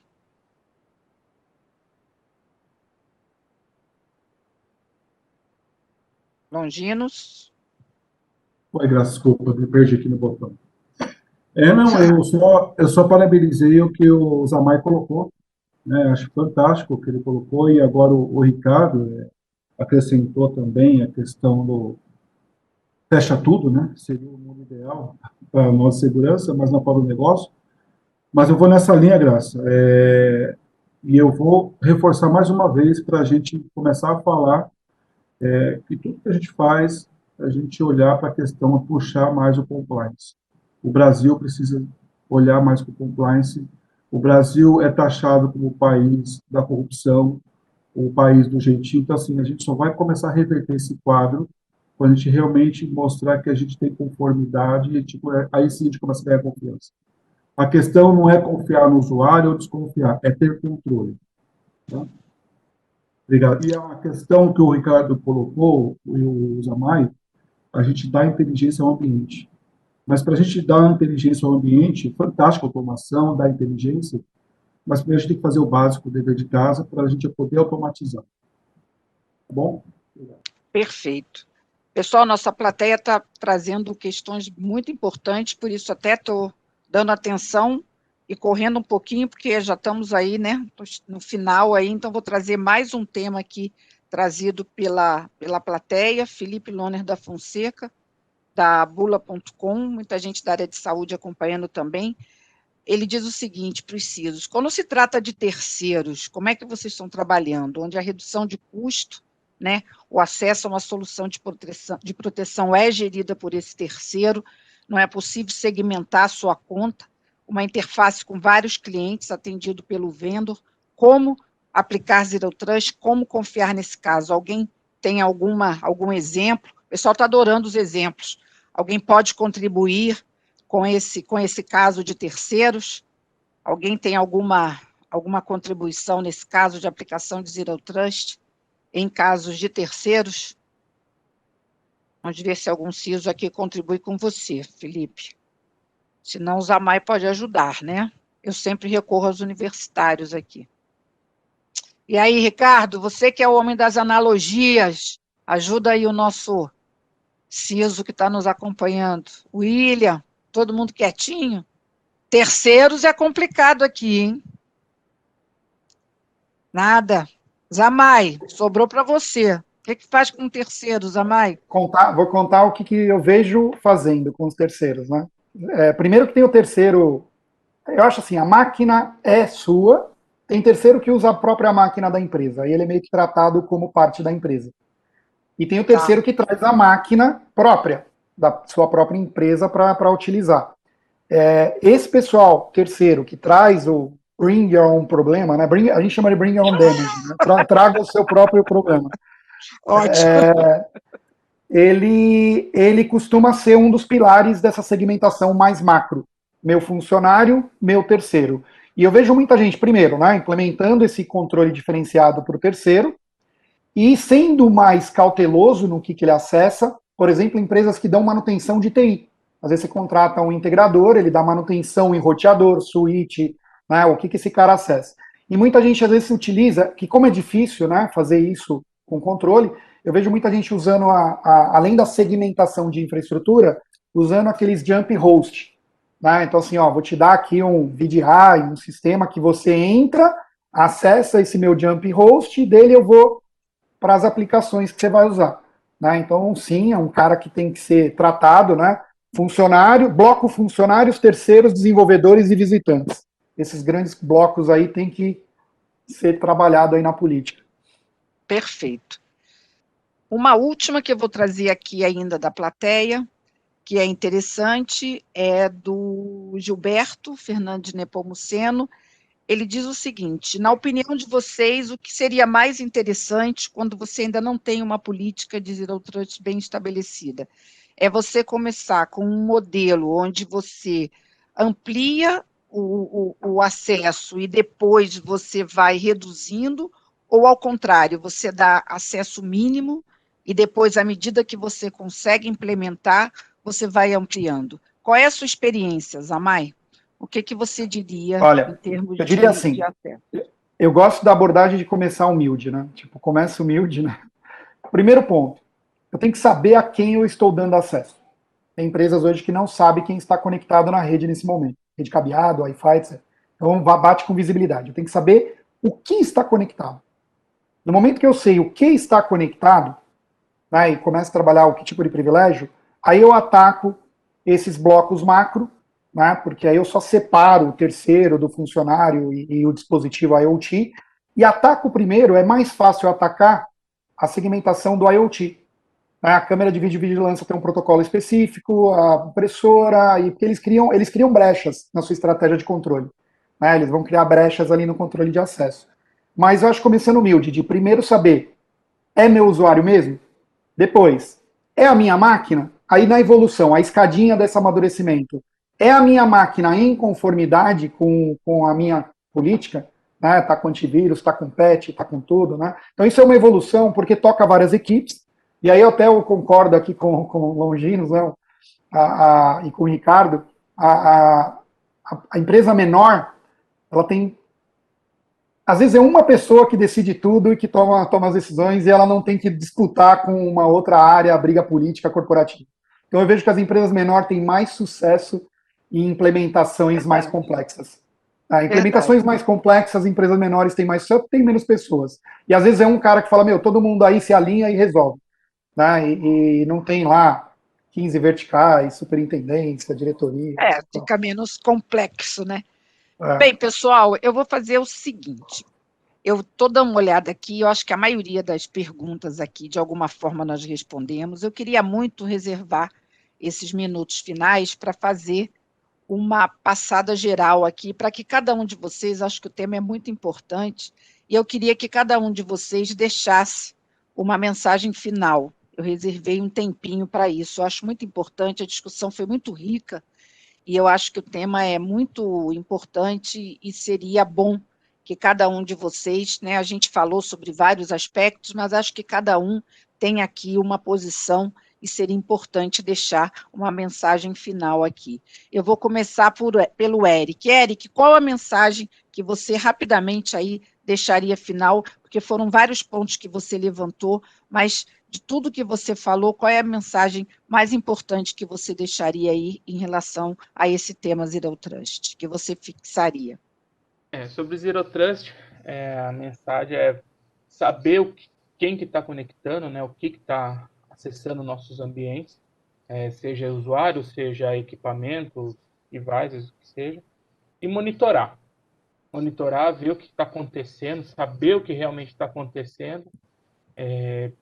Longinos. Oi, Graça, desculpa, me perdi aqui no botão. Não, eu só parabenizei o que o Zamay colocou, né? Acho fantástico o que ele colocou, e agora o Ricardo acrescentou também a questão do fecha tudo, né? Seria o mundo ideal para a nossa segurança, mas não para o negócio. Mas eu vou nessa linha, Graça, e eu vou reforçar mais uma vez para a gente começar a falar que tudo que a gente faz, a gente olhar para a questão de puxar mais o compliance. O Brasil precisa olhar mais para o compliance. O Brasil é taxado como o país da corrupção, o país do jeitinho. Então, assim, a gente só vai começar a reverter esse quadro quando a gente realmente mostrar que a gente tem conformidade e, aí sim a gente começa a ganhar confiança. A questão não é confiar no usuário ou desconfiar, é ter controle. Tá? Obrigado. E a questão que o Ricardo colocou, e o Zamay, a gente dá inteligência ao ambiente. Mas para a gente dar inteligência ao ambiente, fantástico a automação, dar inteligência, mas primeiro a gente tem que fazer o básico, o dever de casa, para a gente poder automatizar. Tá bom? Obrigado. Perfeito. Pessoal, nossa plateia está trazendo questões muito importantes, por isso até estou dando atenção e correndo um pouquinho, porque já estamos aí, né, no final aí, então vou trazer mais um tema aqui, trazido pela plateia, Felipe Loner da Fonseca, da Bula.com, muita gente da área de saúde acompanhando também. Ele diz o seguinte para os CISOs: quando se trata de terceiros, como é que vocês estão trabalhando? Onde a redução de custo, né, o acesso a uma solução de proteção é gerida por esse terceiro, não é possível segmentar a sua conta, uma interface com vários clientes atendido pelo vendor, como aplicar Zero Trust, como confiar nesse caso? Alguém tem algum exemplo? O pessoal está adorando os exemplos. Alguém pode contribuir com esse caso de terceiros? Alguém tem alguma contribuição nesse caso de aplicação de Zero Trust em casos de terceiros? Vamos ver se algum CISO aqui contribui com você, Felipe. Senão o Zamay pode ajudar, né? Eu sempre recorro aos universitários aqui. E aí, Ricardo, você que é o homem das analogias, ajuda aí o nosso CISO que está nos acompanhando. William, todo mundo quietinho? Terceiros é complicado aqui, hein? Nada. Zamay, sobrou para você. O que faz com terceiros, Zamay? Vou contar o que eu vejo fazendo com os terceiros, né? Primeiro que tem o terceiro, eu acho assim, a máquina é sua, tem terceiro que usa a própria máquina da empresa, aí ele é meio que tratado como parte da empresa. E tem o terceiro que traz a máquina própria, da sua própria empresa para utilizar. Esse pessoal, terceiro, que traz o bring your own problema, né? A gente chama de bring your own damage, né? Traga o seu próprio problema. Ótimo. Ele costuma ser um dos pilares dessa segmentação mais macro. Meu funcionário, meu terceiro. E eu vejo muita gente, primeiro, né, implementando esse controle diferenciado para o terceiro e sendo mais cauteloso no que ele acessa. Por exemplo, empresas que dão manutenção de TI. Às vezes você contrata um integrador, ele dá manutenção em roteador, switch, né, o que esse cara acessa. E muita gente às vezes utiliza, que como é difícil, né, fazer isso com controle, eu vejo muita gente usando, além da segmentação de infraestrutura, usando aqueles jump host. Né? Então, assim, vou te dar aqui um VDI, um sistema que você entra, acessa esse meu jump host, e dele eu vou para as aplicações que você vai usar. Né? Então, sim, é um cara que tem que ser tratado, né? Bloco funcionários, terceiros, desenvolvedores e visitantes. Esses grandes blocos aí tem que ser trabalhado aí na política. perfeito. Uma última que eu vou trazer aqui ainda da plateia, que é interessante, é do Gilberto Fernandes Nepomuceno. Ele diz o seguinte: na opinião de vocês, o que seria mais interessante quando você ainda não tem uma política de Zero Trust bem estabelecida? É você começar com um modelo onde você amplia o acesso e depois você vai reduzindo, ou ao contrário, você dá acesso mínimo e depois, à medida que você consegue implementar, você vai ampliando. Qual é a sua experiência, Zamay? O que você diria em Olha, termos eu diria de assim, acesso? eu gosto da abordagem de começar humilde, né? Tipo, começa humilde, né? Primeiro ponto, eu tenho que saber a quem eu estou dando acesso. Tem empresas hoje que não sabem quem está conectado na rede nesse momento. Rede cabeado, Wi-Fi, etc. Então, bate com visibilidade. Eu tenho que saber o que está conectado. No momento que eu sei o que está conectado, né, e começo a trabalhar o que tipo de privilégio, aí eu ataco esses blocos macro, né, porque aí eu só separo o terceiro do funcionário e o dispositivo IoT, e ataco primeiro, é mais fácil atacar a segmentação do IoT. A câmera de videovigilância tem um protocolo específico, a impressora, e porque eles criam brechas na sua estratégia de controle. Né? Eles vão criar brechas ali no controle de acesso. Mas eu acho, começando humilde, de primeiro saber, é meu usuário mesmo? Depois, é a minha máquina? Aí na evolução, a escadinha desse amadurecimento, é a minha máquina em conformidade com a minha política? Né? Tá com antivírus, tá com patch, tá com tudo, né? Então isso é uma evolução, porque toca várias equipes, e aí eu concordo aqui com o Longinos, né, e com o Ricardo, a empresa menor, ela tem, às vezes é uma pessoa que decide tudo e que toma as decisões, e ela não tem que disputar com uma outra área a briga política corporativa. Então eu vejo que as empresas menores têm mais sucesso em implementações mais complexas. Implementações mais complexas, empresas menores têm mais sucesso, tem menos pessoas. E às vezes é um cara que fala, todo mundo aí se alinha e resolve. Né? E não tem lá 15 verticais, superintendência, diretoria. Fica menos complexo, né? É. Bem, pessoal, eu vou fazer o seguinte. Eu estou dando uma olhada aqui, eu acho que a maioria das perguntas aqui, de alguma forma, nós respondemos. Eu queria muito reservar esses minutos finais para fazer uma passada geral aqui, para que cada um de vocês, acho que o tema é muito importante, e eu queria que cada um de vocês deixasse uma mensagem final. Eu reservei um tempinho para isso, eu acho muito importante, a discussão foi muito rica, e eu acho que o tema é muito importante e seria bom que cada um de vocês, né, a gente falou sobre vários aspectos, mas acho que cada um tem aqui uma posição e seria importante deixar uma mensagem final aqui. Eu vou começar pelo Eric. Eric, qual a mensagem que você rapidamente aí deixaria final? Porque foram vários pontos que você levantou, mas de tudo que você falou, qual é a mensagem mais importante que você deixaria aí em relação a esse tema Zero Trust, que você fixaria? Sobre Zero Trust, a mensagem é saber quem que está conectando, né, o que está acessando nossos ambientes, seja usuário, seja equipamento, devices, o que seja, e monitorar. Monitorar, ver o que está acontecendo, saber o que realmente está acontecendo,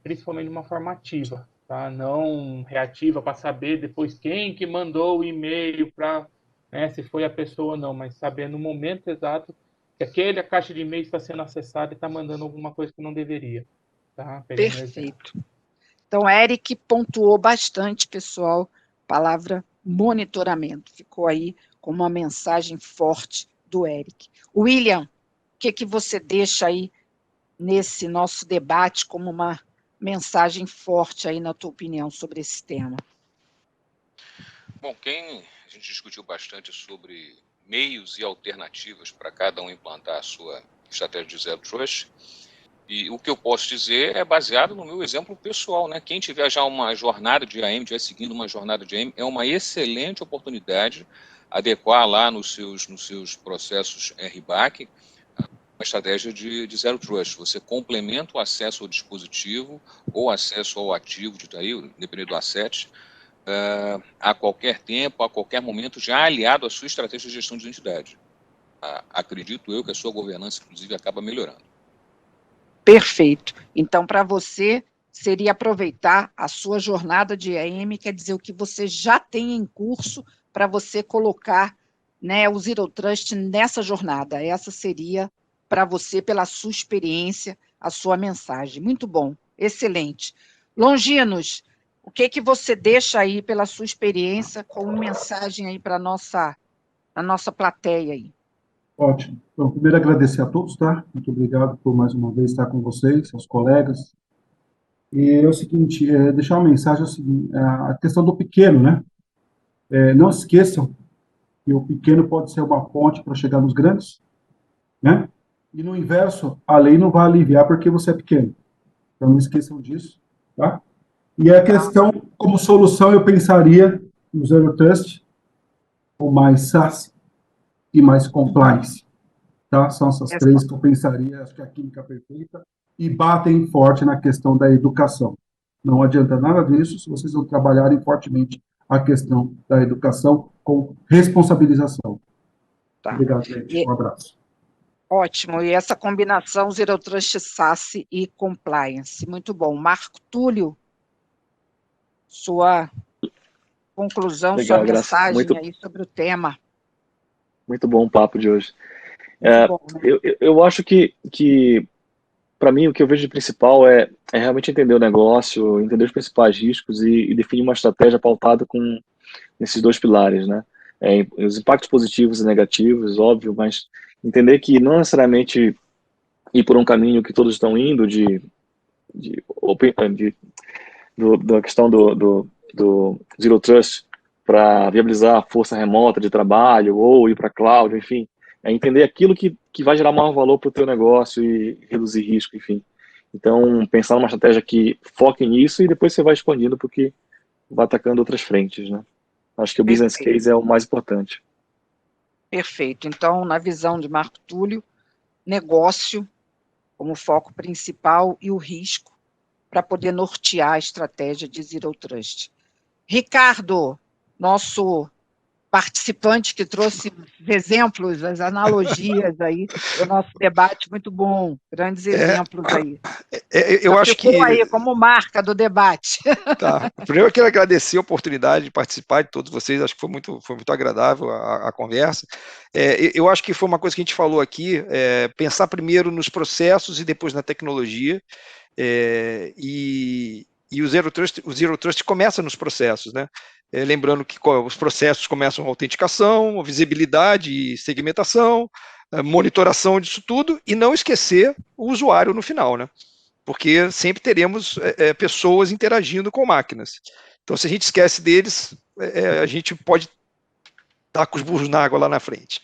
principalmente de uma forma ativa, tá? Não reativa para saber depois quem que mandou o e-mail para, se foi a pessoa ou não, mas saber no momento exato que a caixa de e-mail está sendo acessada e está mandando alguma coisa que não deveria. Tá? Perfeito. Então, Eric pontuou bastante, pessoal, palavra monitoramento. Ficou aí com uma mensagem forte do Eric. William, o que você deixa aí nesse nosso debate como uma mensagem forte aí, na tua opinião, sobre esse tema? Bom, a gente discutiu bastante sobre meios e alternativas para cada um implantar a sua estratégia de Zero Trust. E o que eu posso dizer é baseado no meu exemplo pessoal, né? Quem tiver já uma jornada de AM, estiver seguindo uma jornada de AM, é uma excelente oportunidade adequar lá nos seus processos RBAC uma estratégia de Zero Trust. Você complementa o acesso ao dispositivo ou acesso ao ativo, dependendo do asset, a qualquer tempo, a qualquer momento, já aliado à sua estratégia de gestão de identidade. Acredito eu que a sua governança, inclusive, acaba melhorando. Perfeito. Então, para você, seria aproveitar a sua jornada de AM, quer dizer, o que você já tem em curso para você colocar, né, o Zero Trust nessa jornada. Essa seria, para você, pela sua experiência, a sua mensagem. Muito bom, excelente. Longinos, o que você deixa aí pela sua experiência como mensagem aí para a nossa plateia aí? Ótimo. Então, primeiro agradecer a todos, tá? Muito obrigado por mais uma vez estar com vocês, aos colegas. E é o seguinte, deixar uma mensagem, é o seguinte, a questão do pequeno, né? Não se esqueçam que o pequeno pode ser uma ponte para chegar nos grandes, né? E no inverso, a lei não vai aliviar porque você é pequeno. Então não esqueçam disso, tá? E a questão, como solução, eu pensaria no Zero Trust, ou mais SaaS e mais compliance, tá? São essas três que eu pensaria, acho que é a química perfeita, e batem forte na questão da educação. Não adianta nada disso se vocês não trabalharem fortemente a questão da educação com responsabilização. Tá. Obrigado, gente. Um abraço. Ótimo. E essa combinação Zero Trust SaaS e Compliance. Muito bom. Marco Túlio, sua conclusão, Legal, sua Graça. mensagem aí sobre o tema. Muito bom o papo de hoje. Bom, né? Eu acho que para mim, o que eu vejo de principal é realmente entender o negócio, entender os principais riscos e definir uma estratégia pautada com esses dois pilares, né? Os impactos positivos e negativos, óbvio, mas entender que não necessariamente ir por um caminho que todos estão indo da questão do Zero Trust para viabilizar a força remota de trabalho ou ir para cloud, enfim, é entender aquilo que vai gerar maior valor para o teu negócio e reduzir risco, enfim. Então, pensar numa estratégia que foque nisso e depois você vai expandindo porque vai atacando outras frentes, né? Acho que o business case é o mais importante. Perfeito. Então, na visão de Marco Túlio, negócio como foco principal e o risco para poder nortear a estratégia de Zero Trust. Ricardo, nosso participante que trouxe exemplos, as analogias aí do nosso debate, muito bom, grandes exemplos aí. Eu acho que aí como marca do debate. Tá. Primeiro eu quero agradecer a oportunidade de participar de todos vocês, acho que foi muito agradável a conversa. Eu acho que foi uma coisa que a gente falou aqui, pensar primeiro nos processos e depois na tecnologia, e o Zero Trust começa nos processos, né? Lembrando que os processos começam com autenticação, visibilidade e segmentação, monitoração disso tudo, e não esquecer o usuário no final, né? Porque sempre teremos pessoas interagindo com máquinas. Então, se a gente esquece deles, a gente pode estar com os burros na água lá na frente.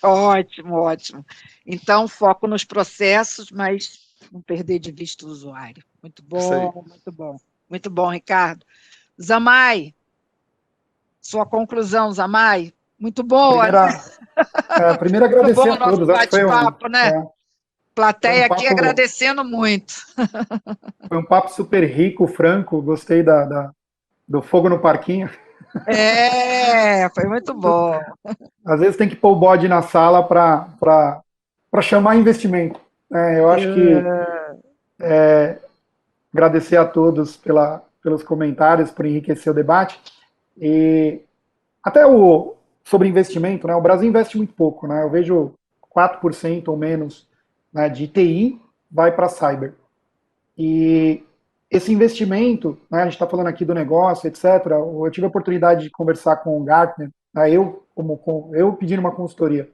Ótimo, ótimo. Então, foco nos processos, mas não perder de vista o usuário. Muito bom, muito bom. Muito bom, Ricardo. Zamay, sua conclusão, Zamay. Muito boa. Primeiro agradecer a todos. Bate-papo, né? Plateia aqui agradecendo muito. Foi um papo super rico, franco, gostei do fogo no parquinho. Foi muito bom. Às vezes tem que pôr o bode na sala para chamar investimento. Eu acho que agradecer a todos pelos comentários, por enriquecer o debate. E até sobre investimento, né? O Brasil investe muito pouco, né? Eu vejo 4% ou menos, né, de TI vai para cyber. E esse investimento, né, a gente está falando aqui do negócio, etc. Eu tive a oportunidade de conversar com o Gartner, né, eu pedindo uma consultoria.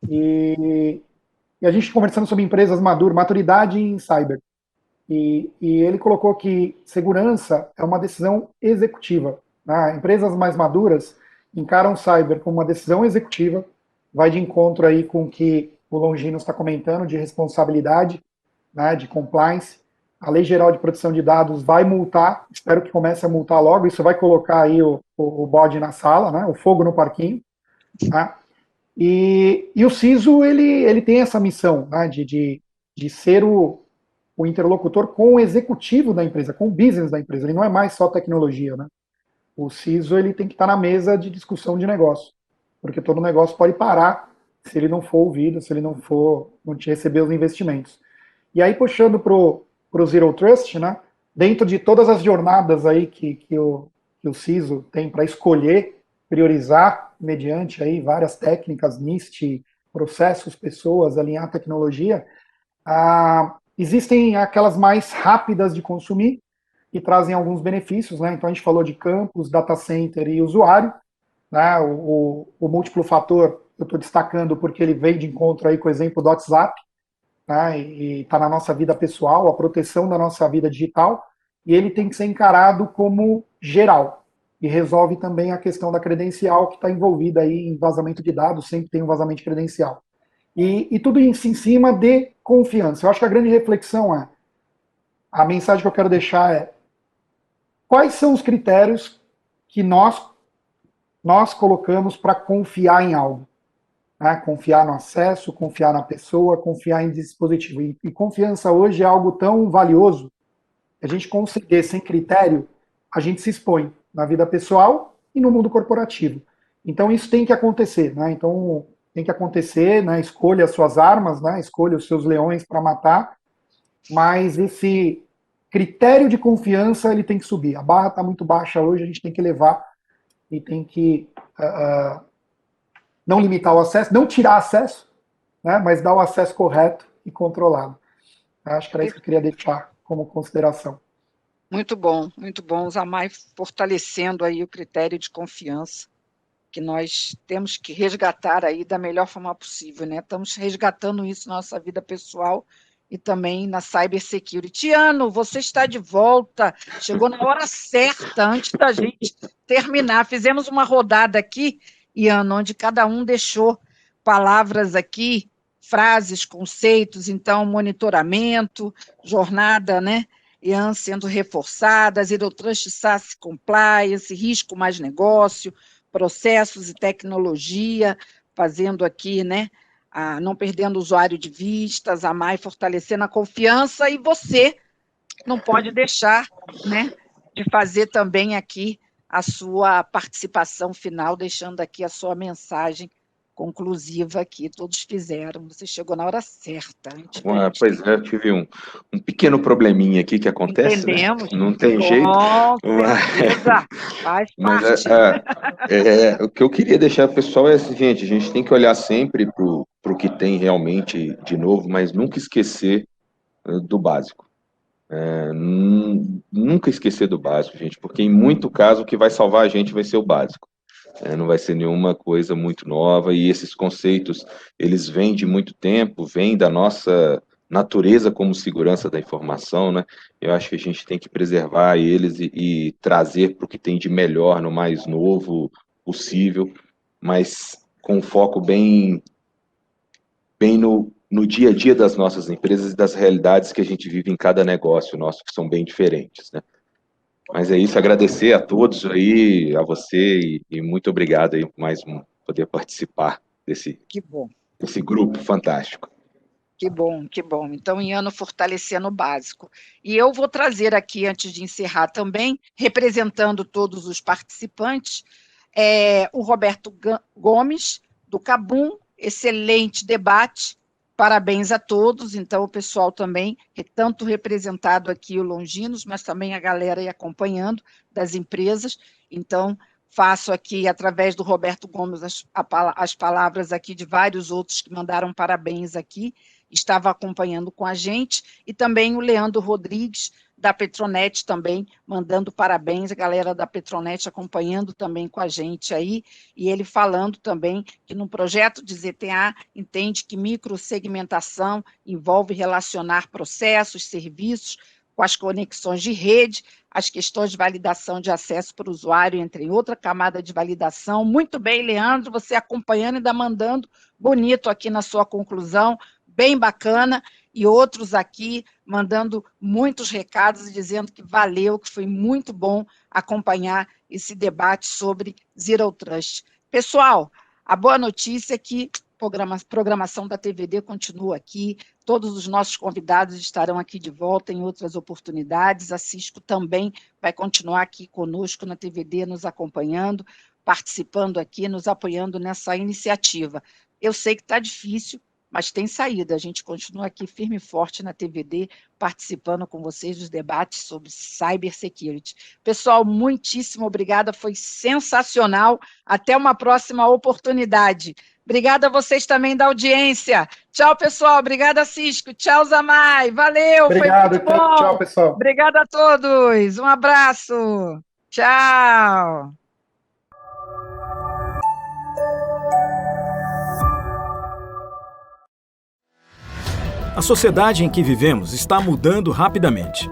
E a gente conversando sobre empresas maduras, maturidade em cyber. E ele colocou que segurança é uma decisão executiva. Né? Empresas mais maduras encaram cyber como uma decisão executiva, vai de encontro aí com o que o Longino está comentando, de responsabilidade, né, de compliance. A Lei Geral de Proteção de Dados vai multar, espero que comece a multar logo, isso vai colocar aí o bode na sala, né, o fogo no parquinho. Né? E o CISO, ele tem essa missão, né, de ser o interlocutor com o executivo da empresa, com o business da empresa, ele não é mais só tecnologia. Né? O CISO ele tem que estar na mesa de discussão de negócio, porque todo negócio pode parar se ele não for ouvido, se ele não te receber os investimentos. E aí, puxando para o Zero Trust, né, dentro de todas as jornadas aí que o CISO tem para escolher, priorizar, mediante aí várias técnicas, NIST, processos, pessoas, alinhar tecnologia, existem aquelas mais rápidas de consumir, que trazem alguns benefícios, né? Então a gente falou de campus, data center e usuário, né? O múltiplo fator eu estou destacando porque ele veio de encontro aí com o exemplo do WhatsApp, né? E está na nossa vida pessoal, a proteção da nossa vida digital, e ele tem que ser encarado como geral, e resolve também a questão da credencial que está envolvida aí em vazamento de dados, sempre tem um vazamento de credencial. E tudo isso em cima de confiança. Eu acho que a grande reflexão a mensagem que eu quero deixar é: quais são os critérios que nós colocamos para confiar em algo? Né? Confiar no acesso, confiar na pessoa, confiar em dispositivo. E confiança hoje é algo tão valioso que a gente conseguir sem critério, a gente se expõe na vida pessoal e no mundo corporativo. Então isso tem que acontecer, né? Então tem que acontecer, né? Escolha as suas armas, né? Escolha os seus leões para matar, mas esse critério de confiança ele tem que subir. A barra está muito baixa hoje, a gente tem que elevar e tem que não limitar o acesso, não tirar acesso, né? Mas dar o acesso correto e controlado. Acho que era isso que eu queria deixar como consideração. Muito bom, Zamay, fortalecendo aí o critério de confiança que nós temos que resgatar aí da melhor forma possível, né? Estamos resgatando isso na nossa vida pessoal e também na cybersecurity. Tiano, você está de volta, chegou na hora certa, antes da gente terminar. Fizemos uma rodada aqui, Iano, onde cada um deixou palavras aqui, frases, conceitos, então, monitoramento, jornada, né? Ian sendo reforçada, Zero Trust SaaS Compliance, risco mais negócio, processos e tecnologia, fazendo aqui, né, não perdendo o usuário de vista, Zamay fortalecendo a confiança, e você não pode deixar, né, de fazer também aqui a sua participação final, deixando aqui a sua mensagem conclusiva aqui, todos fizeram, você chegou na hora certa. Pois é, eu tive um pequeno probleminha aqui que acontece, Entendemos, né? Não tem jeito. Certeza, faz Mas parte. o que eu queria deixar pro pessoal é assim, gente, a gente tem que olhar sempre pro que tem realmente de novo, mas nunca esquecer do básico. Nunca esquecer do básico, gente, porque em muito caso o que vai salvar a gente vai ser o básico. Não vai ser nenhuma coisa muito nova, e esses conceitos, eles vêm de muito tempo, vêm da nossa natureza como segurança da informação, né? Eu acho que a gente tem que preservar eles e trazer para o que tem de melhor, no mais novo possível, mas com foco bem no dia a dia das nossas empresas e das realidades que a gente vive em cada negócio nosso, que são bem diferentes, né? Mas é isso, agradecer a todos aí, a você, e muito obrigado aí por mais poder participar desse grupo fantástico. Que bom. Então, Iano fortalecendo o básico. E eu vou trazer aqui, antes de encerrar também, representando todos os participantes, o Roberto Gomes, do Cabum, excelente debate, parabéns a todos. Então, o pessoal também, tanto representado aqui o Longinos, mas também a galera aí acompanhando das empresas. Então, faço aqui, através do Roberto Gomes, as palavras aqui de vários outros que mandaram parabéns aqui, estava acompanhando com a gente, e também o Leandro Rodrigues, da Petronet, também mandando parabéns, a galera da Petronet acompanhando também com a gente aí, e ele falando também que no projeto de ZTA entende que microsegmentação envolve relacionar processos, serviços, com as conexões de rede, as questões de validação de acesso para o usuário, entre outra camada de validação. Muito bem, Leandro, você acompanhando e ainda mandando bonito aqui na sua conclusão, bem bacana, e outros aqui mandando muitos recados e dizendo que valeu, que foi muito bom acompanhar esse debate sobre Zero Trust. Pessoal, a boa notícia é que a programação da TVD continua aqui, todos os nossos convidados estarão aqui de volta em outras oportunidades, a Cisco também vai continuar aqui conosco na TVD, nos acompanhando, participando aqui, nos apoiando nessa iniciativa. Eu sei que está difícil, mas tem saída. A gente continua aqui firme e forte na TVD, participando com vocês dos debates sobre cybersecurity. Pessoal, muitíssimo obrigada, foi sensacional. Até uma próxima oportunidade. Obrigada a vocês também da audiência. Tchau, pessoal. Obrigada, Cisco. Tchau, Zamay. Valeu, Obrigado, foi muito bom. tchau, pessoal. Obrigada a todos. Um abraço. Tchau. A sociedade em que vivemos está mudando rapidamente.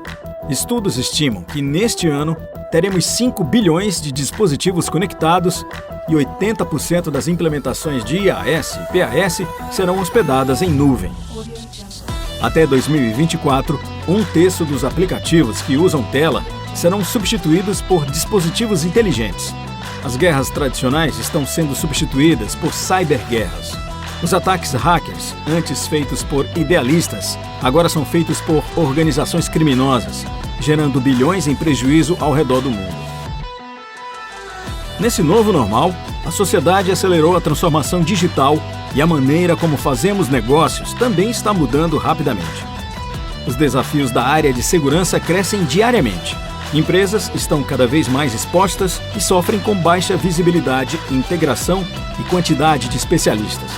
Estudos estimam que neste ano teremos 5 bilhões de dispositivos conectados e 80% das implementações de IaaS e PaaS serão hospedadas em nuvem. Até 2024, 1/3 dos aplicativos que usam tela serão substituídos por dispositivos inteligentes. As guerras tradicionais estão sendo substituídas por cyberguerras. Os ataques hackers, antes feitos por idealistas, agora são feitos por organizações criminosas, gerando bilhões em prejuízo ao redor do mundo. Nesse novo normal, a sociedade acelerou a transformação digital e a maneira como fazemos negócios também está mudando rapidamente. Os desafios da área de segurança crescem diariamente. Empresas estão cada vez mais expostas e sofrem com baixa visibilidade, integração e quantidade de especialistas.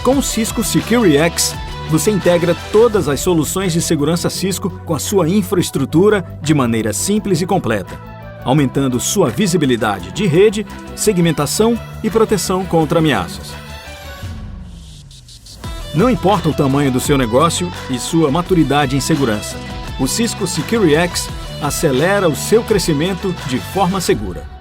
Com o Cisco SecurityX, você integra todas as soluções de segurança Cisco com a sua infraestrutura de maneira simples e completa, aumentando sua visibilidade de rede, segmentação e proteção contra ameaças. Não importa o tamanho do seu negócio e sua maturidade em segurança, o Cisco SecurityX acelera o seu crescimento de forma segura.